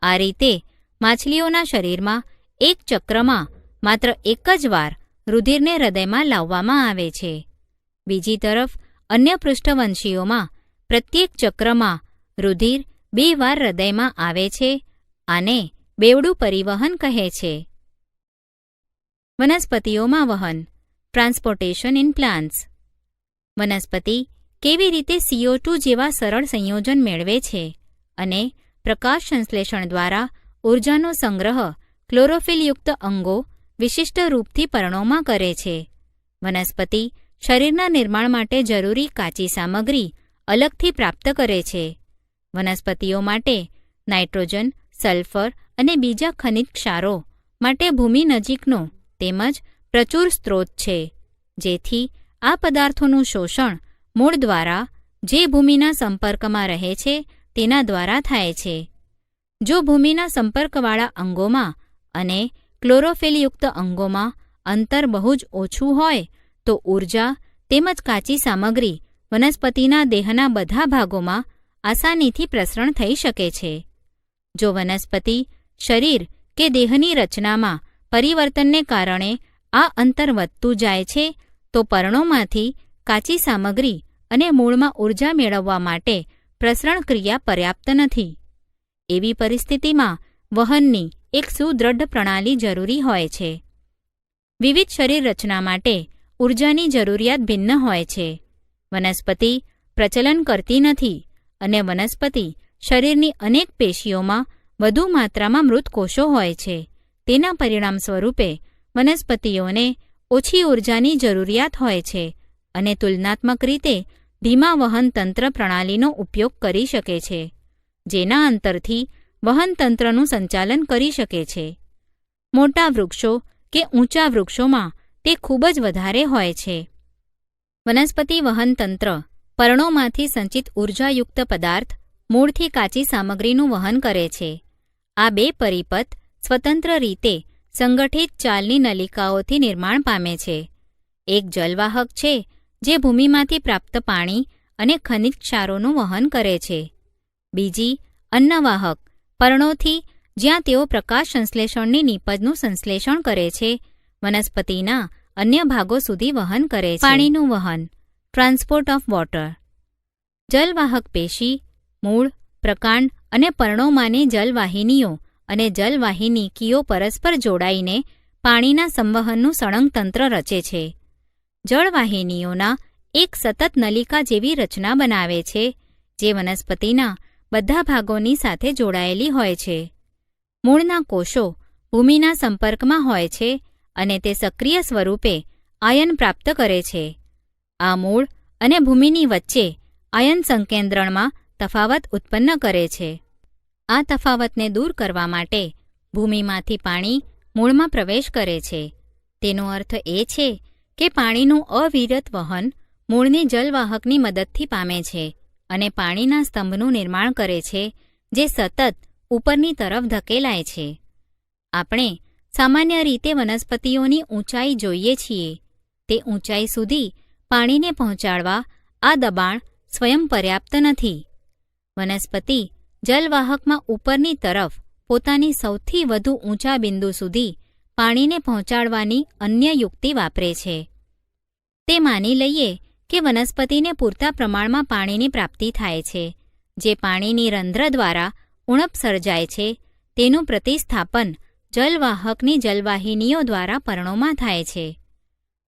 આ રીતે માછલીઓના શરીરમાં એક ચક્રમાં માત્ર એક જ વાર રુધિરને હૃદયમાં લાવવામાં આવે છે. બીજી તરફ અન્ય પૃષ્ઠવંશીઓમાં પ્રત્યેક ચક્રમાં રુધિર 2 વાર હૃદયમાં આવે છે. આને બેવડું પરિવહન કહે છે. વનસ્પતિઓમાં વહન, ટ્રાન્સપોર્ટેશન ઇન પ્લાન્ટ્સ. વનસ્પતિ કેવી રીતે CO2 જેવા સરળ સંયોજન મેળવે છે અને પ્રકાશ સંશ્લેષણ દ્વારા ઊર્જાનો સંગ્રહ ક્લોરોફિલયુક્ત અંગો વિશિષ્ટ રૂપથી પર્ણોમાં કરે છે. વનસ્પતિ શરીરના નિર્માણ માટે જરૂરી કાચી સામગ્રી અલગથી પ્રાપ્ત કરે છે. વનસ્પતિઓ માટે નાઇટ્રોજન, સલ્ફર અને બીજા ખનિજ ક્ષારો માટે ભૂમિ નજીકનો તેમજ પ્રચુર સ્ત્રોત છે, જેથી આ પદાર્થોનું શોષણ મૂળ દ્વારા જે ભૂમિના સંપર્કમાં રહે છે તેના દ્વારા થાય છે. જો ભૂમિના સંપર્કવાળા અંગોમાં અને ક્લોરોફિલયુક્ત અંગોમાં અંતર બહુ જ ઓછું હોય તો ઊર્જા તેમજ કાચી સામગ્રી વનસ્પતિના દેહના બધા ભાગોમાં આસાનીથી પ્રસરણ થઈ શકે છે. જો વનસ્પતિ શરીર કે દેહની રચનામાં પરિવર્તનને કારણે આ અંતર વધતું જાય છે તો પર્ણોમાંથી કાચી સામગ્રી અને મૂળમાં ઊર્જા મેળવવા માટે પ્રસરણ ક્રિયા પર્યાપ્ત નથી. એવી પરિસ્થિતિમાં વહનની એક સુદૃઢ પ્રણાલી જરૂરી હોય છે. વિવિધ શરીર રચના માટે ઊર્જાની જરૂરિયાત ભિન્ન હોય છે. વનસ્પતિ પ્રચલન કરતી નથી અને વનસ્પતિ શરીરની અનેક પેશીઓમાં વધુ માત્રામાં મૃત કોષો હોય છે. તેના પરિણામ સ્વરૂપે વનસ્પતિઓને ઓછી ઊર્જાની જરૂરિયાત હોય છે અને તુલનાત્મક રીતે ધીમા વહન તંત્ર પ્રણાલીનો ઉપયોગ કરી શકે છે, જેના અંતરથી વહન તંત્રનું સંચાલન કરી શકે છે. મોટા વૃક્ષો કે ઊંચા વૃક્ષોમાં તે ખૂબ જ વધારે હોય છે. વનસ્પતિ વહન તંત્ર પર્ણોમાંથી સંચિત ઊર્જાયુક્ત પદાર્થ મૂળથી કાચી સામગ્રીનું વહન કરે છે. આ બે પરિપથ સ્વતંત્ર રીતે સંગઠિત ચાલની નલિકાઓથી નિર્માણ પામે છે. એક જલવાહક છે જે ભૂમિમાંથી પ્રાપ્ત પાણી અને ખનિજ ક્ષારોનું વહન કરે છે. બીજી અન્નવાહક પર્ણોથી, જ્યાં તેઓ પ્રકાશ સંશ્લેષણની નીપજનું સંશ્લેષણ કરે છે, વનસ્પતિના અન્ય ભાગો સુધી વહન કરે છે. પાણીનું વહન, ટ્રાન્સપોર્ટ ઓફ વોટર. જલવાહક પેશી, મૂળ, પ્રકાંડ અને પર્ણોમાંની જલવાહિનીઓ અને જલવાહિનીકીઓ પરસ્પર જોડાઈને પાણીના સંવહનનું સળંગ તંત્ર રચે છે. જળવાહિનીઓના એક સતત નલિકા જેવી રચના બનાવે છે, જે વનસ્પતિના બધા ભાગોની સાથે જોડાયેલી હોય છે. મૂળના કોષો ભૂમિના સંપર્કમાં હોય છે અને તે સક્રિય સ્વરૂપે આયન પ્રાપ્ત કરે છે. આ મૂળ અને ભૂમિની વચ્ચે આયન સંકેન્દ્રણમાં તફાવત ઉત્પન્ન કરે છે. આ તફાવતને દૂર કરવા માટે ભૂમિમાંથી પાણી મૂળમાં પ્રવેશ કરે છે. તેનો અર્થ એ છે કે પાણીનું અવિરત વહન મૂળની જલવાહકની મદદથી પામે છે અને પાણીના સ્તંભનું નિર્માણ કરે છે, જે સતત ઉપરની તરફ ધકેલાય છે. આપણે સામાન્ય રીતે વનસ્પતિઓની ઊંચાઈ જોઈએ છીએ. તે ઊંચાઈ સુધી પાણીને પહોંચાડવા આ દબાણ સ્વયં પર્યાપ્ત નથી. વનસ્પતિ જલવાહકમાં ઉપરની તરફ પોતાની સૌથી વધુ ઊંચા બિંદુ સુધી પાણીને પહોંચાડવાની અન્ય યુક્તિ વાપરે છે. તે માની લઈએ કે વનસ્પતિને પૂરતા પ્રમાણમાં પાણીની પ્રાપ્તિ થાય છે, જે પાણીની રંધ્ર દ્વારા ઉણપ સર્જાય છે. તેનું પ્રતિસ્થાપન જલવાહકની જલવાહિનીઓ દ્વારા પર્ણોમાં થાય છે.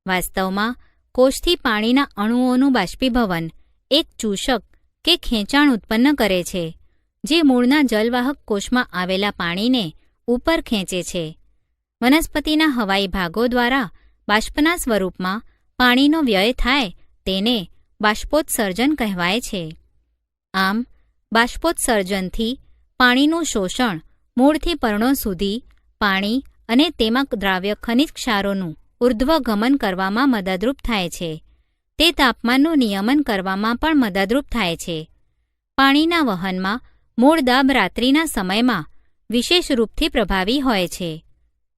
વાસ્તવમાં કોષથી પાણીના અણુઓનું બાષ્પીભવન એક ચૂષક કે ખેંચાણ ઉત્પન્ન કરે છે, જે મૂળના જલવાહક કોષમાં આવેલા પાણીને ઉપર ખેંચે છે. વનસ્પતિના હવાઈ ભાગો દ્વારા બાષ્પના સ્વરૂપમાં પાણીનો વ્યય થાય તેને બાષ્પોત્સર્જન કહેવાય છે. આમ બાષ્પોત્સર્જનથી પાણીનું શોષણ મૂળથી પર્ણો સુધી પાણી અને તેમાં દ્રાવ્ય ખનિજ ક્ષારોનું ઉર્ધ્વગમન કરવામાં મદદરૂપ થાય છે. તે તાપમાનનું નિયમન કરવામાં પણ મદદરૂપ થાય છે. પાણીના વહનમાં મૂળ દાબ રાત્રિના સમયમાં વિશેષ રૂપથી પ્રભાવી હોય છે.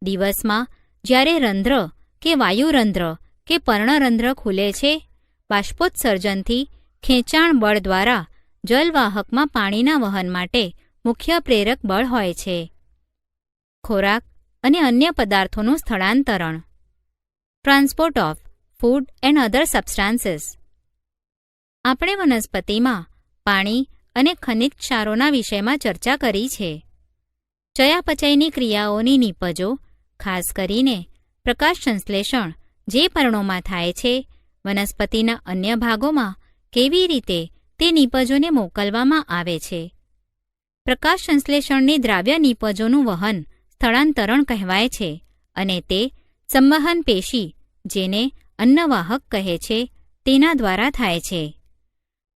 દિવસમાં જ્યારે રંધ્ર કે વાયુરંધ્ર કે પર્ણરંધ્ર ખુલે છે, બાષ્પોત્સર્જનથી ખેંચાણ બળ દ્વારા જલવાહકમાં પાણીના વહન માટે મુખ્ય પ્રેરક બળ હોય છે. ખોરાક અને અન્ય પદાર્થોનું સ્થળાંતરણ. Transport of food and other substances. આપણે વનસ્પતિમાં પાણી અને ખનિજ ક્ષારોના વિષયમાં ચર્ચા કરી છે. ચયાપચયની ક્રિયાઓની નીપજો, ખાસ કરીને પ્રકાશ સંશ્લેષણ જે પર્ણોમાં થાય છે, વનસ્પતિના અન્ય ભાગોમાં કેવી રીતે તે નીપજોને મોકલવામાં આવે છે. પ્રકાશ સંશ્લેષણની દ્રાવ્ય નીપજોનું વહન સ્થળાંતરણ કહેવાય છે અને તે સંવહન પેશી, જેને અન્નવાહક કહે છે, તેના દ્વારા થાય છે.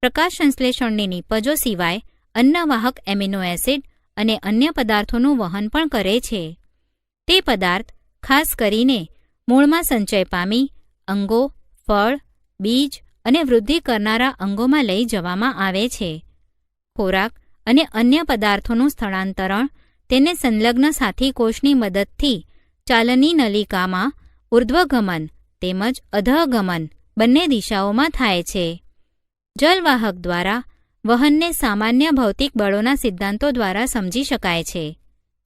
પ્રકાશ સંશ્લેષણની નીપજો સિવાય અન્નવાહક એમિનો એસિડ અને અન્ય પદાર્થોનું વહન પણ કરે છે. તે પદાર્થ ખાસ કરીને મૂળમાં સંચય પામી અંગો, ફળ, બીજ અને વૃદ્ધિ કરનારા અંગોમાં લઈ જવામાં આવે છે. ખોરાક અને અન્ય પદાર્થોનું સ્થળાંતરણ તેને સંલગ્ન સાથી કોષની મદદથી ચાલની નલિકામાં ઉર્ધ્વગમન તેમજ અધઃગમન બંને દિશાઓમાં થાય છે. જલવાહક દ્વારા વહનને સામાન્ય ભૌતિક બળોના સિદ્ધાંતો દ્વારા સમજી શકાય છે.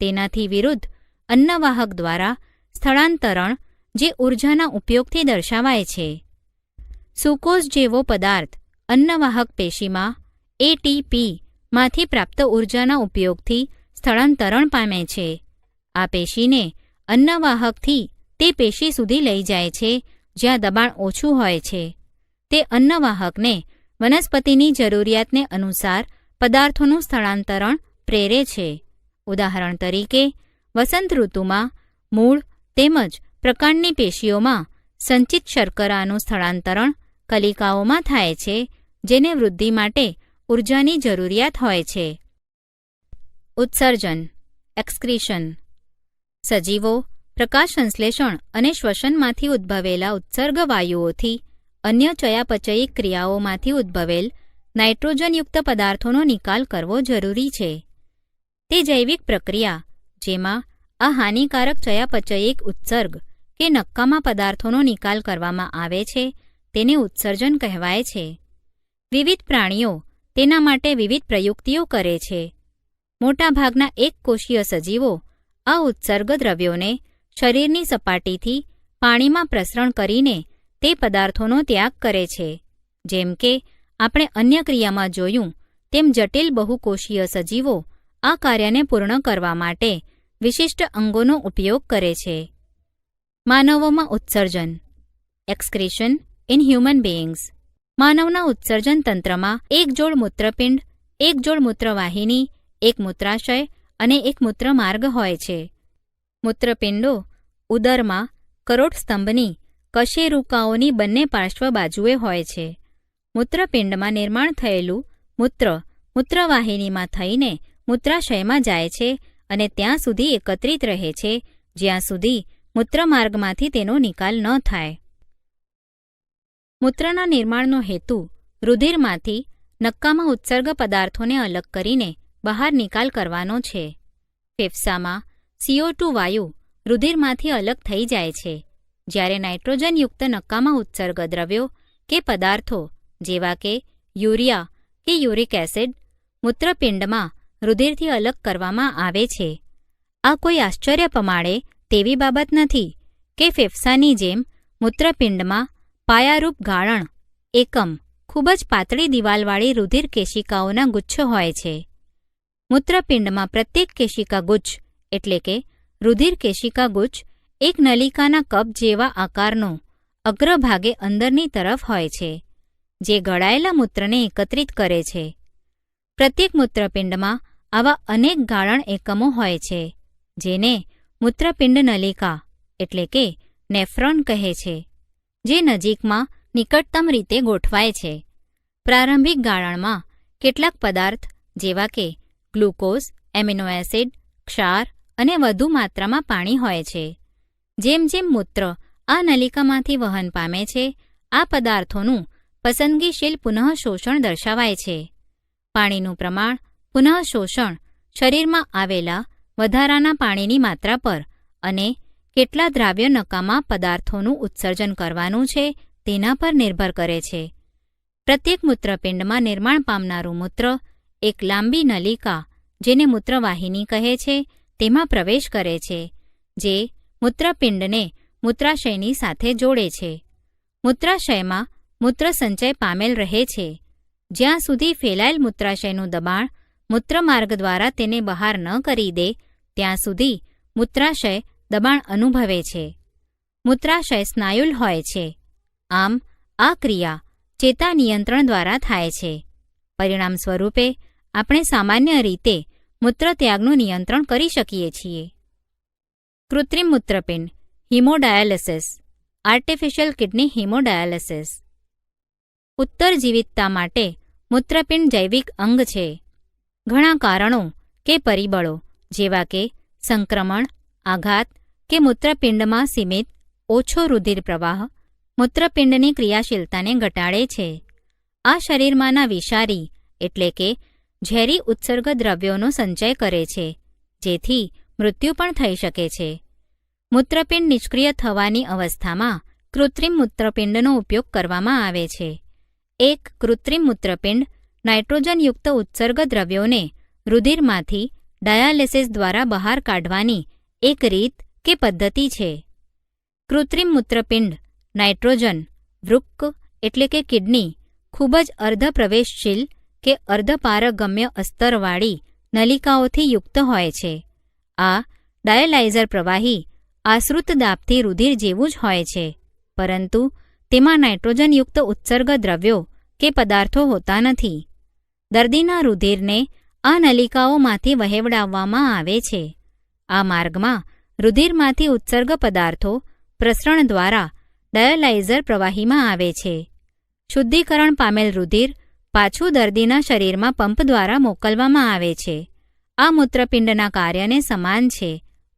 તેનાથી વિરુદ્ધ અન્નવાહક દ્વારા સ્થળાંતરણ જે ઊર્જાના ઉપયોગથી દર્શાવાય છે. સુકોઝ જેવો પદાર્થ અન્નવાહક પેશીમાં એટીપી માંથી પ્રાપ્ત ઊર્જાના ઉપયોગથી સ્થળાંતરણ પામે છે. આ પેશીને અન્નવાહકથી તે પેશી સુધી લઈ જાય છે જ્યાં દબાણ ઓછું હોય છે. તે અન્નવાહકને વનસ્પતિની જરૂરિયાતને અનુસાર પદાર્થોનું સ્થળાંતરણ પ્રેરે છે. ઉદાહરણ તરીકે, વસંત ઋતુમાં મૂળ તેમજ પ્રકાંડની પેશીઓમાં સંચિત શર્કરાનું સ્થળાંતરણ કલિકાઓમાં થાય છે, જેને વૃદ્ધિ માટે ઊર્જાની જરૂરિયાત હોય છે. ઉત્સર્જન, એક્સક્રીશન. સજીવો પ્રકાશ સંશ્લેષણ અને શ્વસનમાંથી ઉદ્ભવેલા ઉત્સર્ગ વાયુઓથી અન્ય ચયાપચયિક ક્રિયાઓમાંથી ઉદ્ભવેલ નાઇટ્રોજનયુક્ત પદાર્થોનો નિકાલ કરવો જરૂરી છે. તે જૈવિક પ્રક્રિયા જેમાં આ હાનિકારક ચયાપચયિક ઉત્સર્ગ કે નક્કામાં પદાર્થોનો નિકાલ કરવામાં આવે છે તેને ઉત્સર્જન કહેવાય છે. વિવિધ પ્રાણીઓ તેના માટે વિવિધ પ્રયુક્તિઓ કરે છે. મોટાભાગના એકકોષીય સજીવો આ ઉત્સર્ગ દ્રવ્યોને શરીરની સપાટીથી પાણીમાં પ્રસરણ કરીને તે પદાર્થોનો ત્યાગ કરે છે. જેમ કે આપણે અન્ય ક્રિયામાં જોયું તેમ જટિલ બહુકોષીય સજીવો આ કાર્યને પૂર્ણ કરવા માટે વિશિષ્ટ અંગોનો ઉપયોગ કરે છે. માનવોમાં ઉત્સર્જન, એક્સક્રીશન ઇન હ્યુમન બીઇંગ્સ. માનવના ઉત્સર્જન તંત્રમાં એક જોડ મૂત્રપિંડ, એક જોડ મૂત્રવાહિની, એક મૂત્રાશય અને એક મૂત્રમાર્ગ હોય છે. મૂત્રપિંડો ઉદરમાં કરોડસ્તંભની કશેરુકાઓની બંને પાર્શ્વ બાજુએ હોય છે. મૂત્રપિંડમાં નિર્માણ થયેલું મૂત્ર મૂત્રવાહિનીમાં થઈને મૂત્રાશયમાં જાય છે અને ત્યાં સુધી એકત્રિત રહે છે જ્યાં સુધી મૂત્રમાર્ગમાંથી તેનો નિકાલ ન થાય. મૂત્રના નિર્માણનો હેતુ રુધિરમાંથી નક્કામાં ઉત્સર્ગ પદાર્થોને અલગ કરીને બહાર નિકાલ કરવાનો છે. ફેફસામાં CO2 વાયુ રુધિરમાંથી અલગ થઈ જાય છે, જ્યારે નાઇટ્રોજનયુક્ત નક્કામાં ઉત્સર્ગ દ્રવ્યો કે પદાર્થો જેવા કે યુરિયા કે યુરિક એસિડ મૂત્રપિંડમાં રુધિરથી અલગ કરવામાં આવે છે. આ કોઈ આશ્ચર્ય પમાડે તેવી બાબત નથી કે ફેફસાની જેમ મૂત્રપિંડમાં પાયારૂપ ગાળણ એકમ ખૂબ જ પાતળી દિવાલવાળી રુધિર કેશિકાઓના ગુચ્છ હોય છે. મૂત્રપિંડમાં પ્રત્યેક કેશિકા ગુચ્છ એટલે કે રુધિર કેશિકા ગુચ્છ એક નલિકાના કપ જેવા આકારનો અગ્રભાગે અંદરની તરફ હોય છે, જે ગળાયેલા મૂત્રને એકત્રિત કરે છે. પ્રત્યેક મૂત્રપિંડમાં આવા અનેક ગાળણ એકમો હોય છે, જેને મૂત્રપિંડ નલિકા એટલે કે નેફ્રોન કહે છે, જે નજીકમાં નિકટતમ રીતે ગોઠવાય છે. પ્રારંભિક ગાળણમાં કેટલાક પદાર્થ જેવા કે ગ્લુકોઝ, એમિનો એસિડ, ક્ષાર અને વધુ માત્રામાં પાણી હોય છે. જેમ જેમ મૂત્ર આ નલિકામાંથી વહન પામે છે, આ પદાર્થોનું પસંદગીશીલ પુનઃશોષણ દર્શાવાય છે. પાણીનું પ્રમાણ પુનઃશોષણ શરીરમાં આવેલા વધારાના પાણીની માત્રા પર અને કેટલા દ્રાવ્ય નકામા પદાર્થોનું ઉત્સર્જન કરવાનું છે તેના પર નિર્ભર કરે છે. પ્રત્યેક મૂત્રપિંડમાં નિર્માણ પામનારું મૂત્ર એક લાંબી નલિકા જેને મૂત્રવાહિની કહે છે તેમાં પ્રવેશ કરે છે, જે મૂત્રપિંડને મૂત્રાશયની સાથે જોડે છે. મૂત્રાશયમાં મૂત્ર સંચય પામેલ રહે છે. જ્યાં સુધી ફેલાયેલ મૂત્રાશયનું દબાણ મૂત્રમાર્ગ દ્વારા તેને બહાર ન કરી દે ત્યાં સુધી મૂત્રાશય દબાણ અનુભવે છે. મૂત્રાશય સ્નાયુલ હોય છે. આમ આ ક્રિયા ચેતા નિયંત્રણ દ્વારા થાય છે. પરિણામ સ્વરૂપે આપણે સામાન્ય રીતે મૂત્રત્યાગનું નિયંત્રણ કરી શકીએ છીએ. કૃત્રિમ મૂત્રપિંડ હિમોડાયાલિસિસ, આર્ટિફિશિયલ કિડની હિમોડાયાલિસિસ. ઉત્તરજીવિતતા માટે મૂત્રપિંડ જૈવિક અંગ છે. ઘણા કારણો કે પરિબળો જેવા કે સંક્રમણ, આઘાત કે મૂત્રપિંડમાં સીમિત ઓછો રુધિર પ્રવાહ મૂત્રપિંડની ક્રિયાશીલતાને ઘટાડે છે. આ શરીરમાંના વિષારી એટલે કે ઝેરી ઉત્સર્ગ દ્રવ્યોનો સંચય કરે છે, જેથી મૃત્યુ પણ થઈ શકે છે. મૂત્રપિંડ નિષ્ક્રિય થવાની અવસ્થામાં કૃત્રિમ મૂત્રપિંડનો ઉપયોગ કરવામાં આવે છે. એક કૃત્રિમ મૂત્રપિંડ નાઇટ્રોજનયુક્ત ઉત્સર્ગ દ્રવ્યોને રુધિરમાંથી ડાયાલિસિસ દ્વારા બહાર કાઢવાની એક રીત કે પદ્ધતિ છે. કૃત્રિમ મૂત્રપિંડ નાઇટ્રોજન વૃક્ક એટલે કે કિડની ખૂબ જ અર્ધપ્રવેશશીલ કે અર્ધપારગમ્ય અસ્તરવાળી નલિકાઓથી યુક્ત હોય છે. આ ડાયાલાઇઝર પ્રવાહી આશ્રુત દાબથી રુધિર જેવું જ હોય છે, પરંતુ તેમાં નાઇટ્રોજનયુક્ત ઉત્સર્ગ દ્રવ્યો કે પદાર્થો હોતા નથી. દર્દીના રુધિરને આ નલિકાઓમાંથી વહેવડાવવામાં આવે છે. આ માર્ગમાં રુધિરમાંથી ઉત્સર્ગ પદાર્થો પ્રસરણ દ્વારા ડાયાલાઇઝર પ્રવાહીમાં આવે છે. શુદ્ધિકરણ પામેલ રુધિર પાછું દર્દીના શરીરમાં પંપ દ્વારા મોકલવામાં આવે છે. આ મૂત્રપિંડના કાર્યને સમાન છે,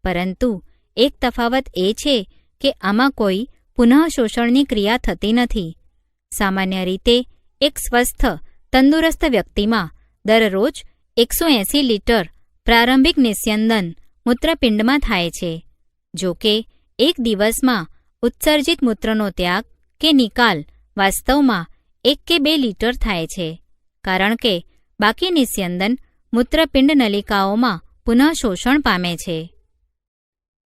પરંતુ એક તફાવત એ છે કે આમાં કોઈ પુનઃશોષણની ક્રિયા થતી નથી. સામાન્ય રીતે એક સ્વસ્થ, તંદુરસ્ત વ્યક્તિમાં દરરોજ 180 લીટર પ્રારંભિક નિસ્યંદન મૂત્રપિંડમાં થાય છે. જો કે એક દિવસમાં ઉત્સર્જિત મૂત્રનો ત્યાગ કે નિકાલ વાસ્તવમાં 1 કે 2 લીટર થાય છે, કારણ કે બાકી નિસ્યંદન મૂત્રપિંડ નલિકાઓમાં પુનઃશોષણ પામે છે.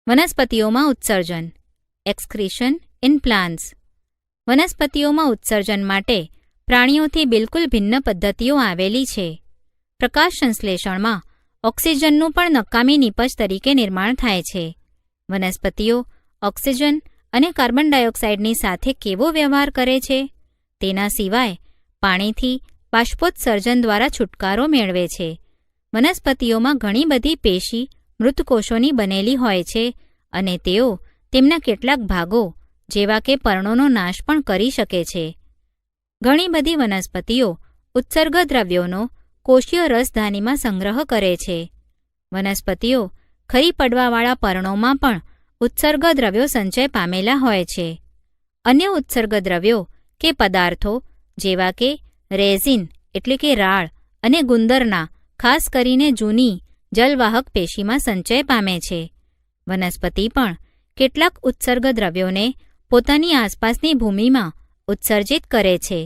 વનસ્પતિઓમાં ઉત્સર્જન એક્સક્રીશન ઇન પ્લાન્ટ્સ. વનસ્પતિઓમાં ઉત્સર્જન માટે પ્રાણીઓથી બિલકુલ ભિન્ન પદ્ધતિઓ આવેલી છે. પ્રકાશ સંશ્લેષણમાં ઓક્સિજનનું પણ નકામી નીપજ તરીકે નિર્માણ થાય છે. વનસ્પતિઓ ઓક્સિજન અને કાર્બન ડાયોક્સાઇડની સાથે કેવો વ્યવહાર કરે છે? તેના સિવાય પાણીથી બાષ્પોત્સર્જન દ્વારા છુટકારો મેળવે છે. વનસ્પતિઓમાં ઘણી બધી પેશી મૃતકોષોની બનેલી હોય છે અને તેઓ તેમના કેટલાક ભાગો જેવા કે પર્ણોનો નાશ પણ કરી શકે છે. ઘણી બધી વનસ્પતિઓ ઉત્સર્ગ દ્રવ્યોનો કોષીય રસધાનીમાં સંગ્રહ કરે છે. વનસ્પતિઓ ખરી પડવાવાળા પર્ણોમાં પણ ઉત્સર્ગ દ્રવ્યો સંચય પામેલા હોય છે. અન્ય ઉત્સર્ગ દ્રવ્યો કે પદાર્થો જેવા કે રેઝિન એટલે કે રાળ અને ગુંદરના ખાસ કરીને જૂની જલવાહક પેશીમાં સંચય પામે છે. વનસ્પતિ પણ કેટલાક ઉત્સર્ગ દ્રવ્યોને પોતાની આસપાસની ભૂમિમાં ઉત્સર્જિત કરે છે.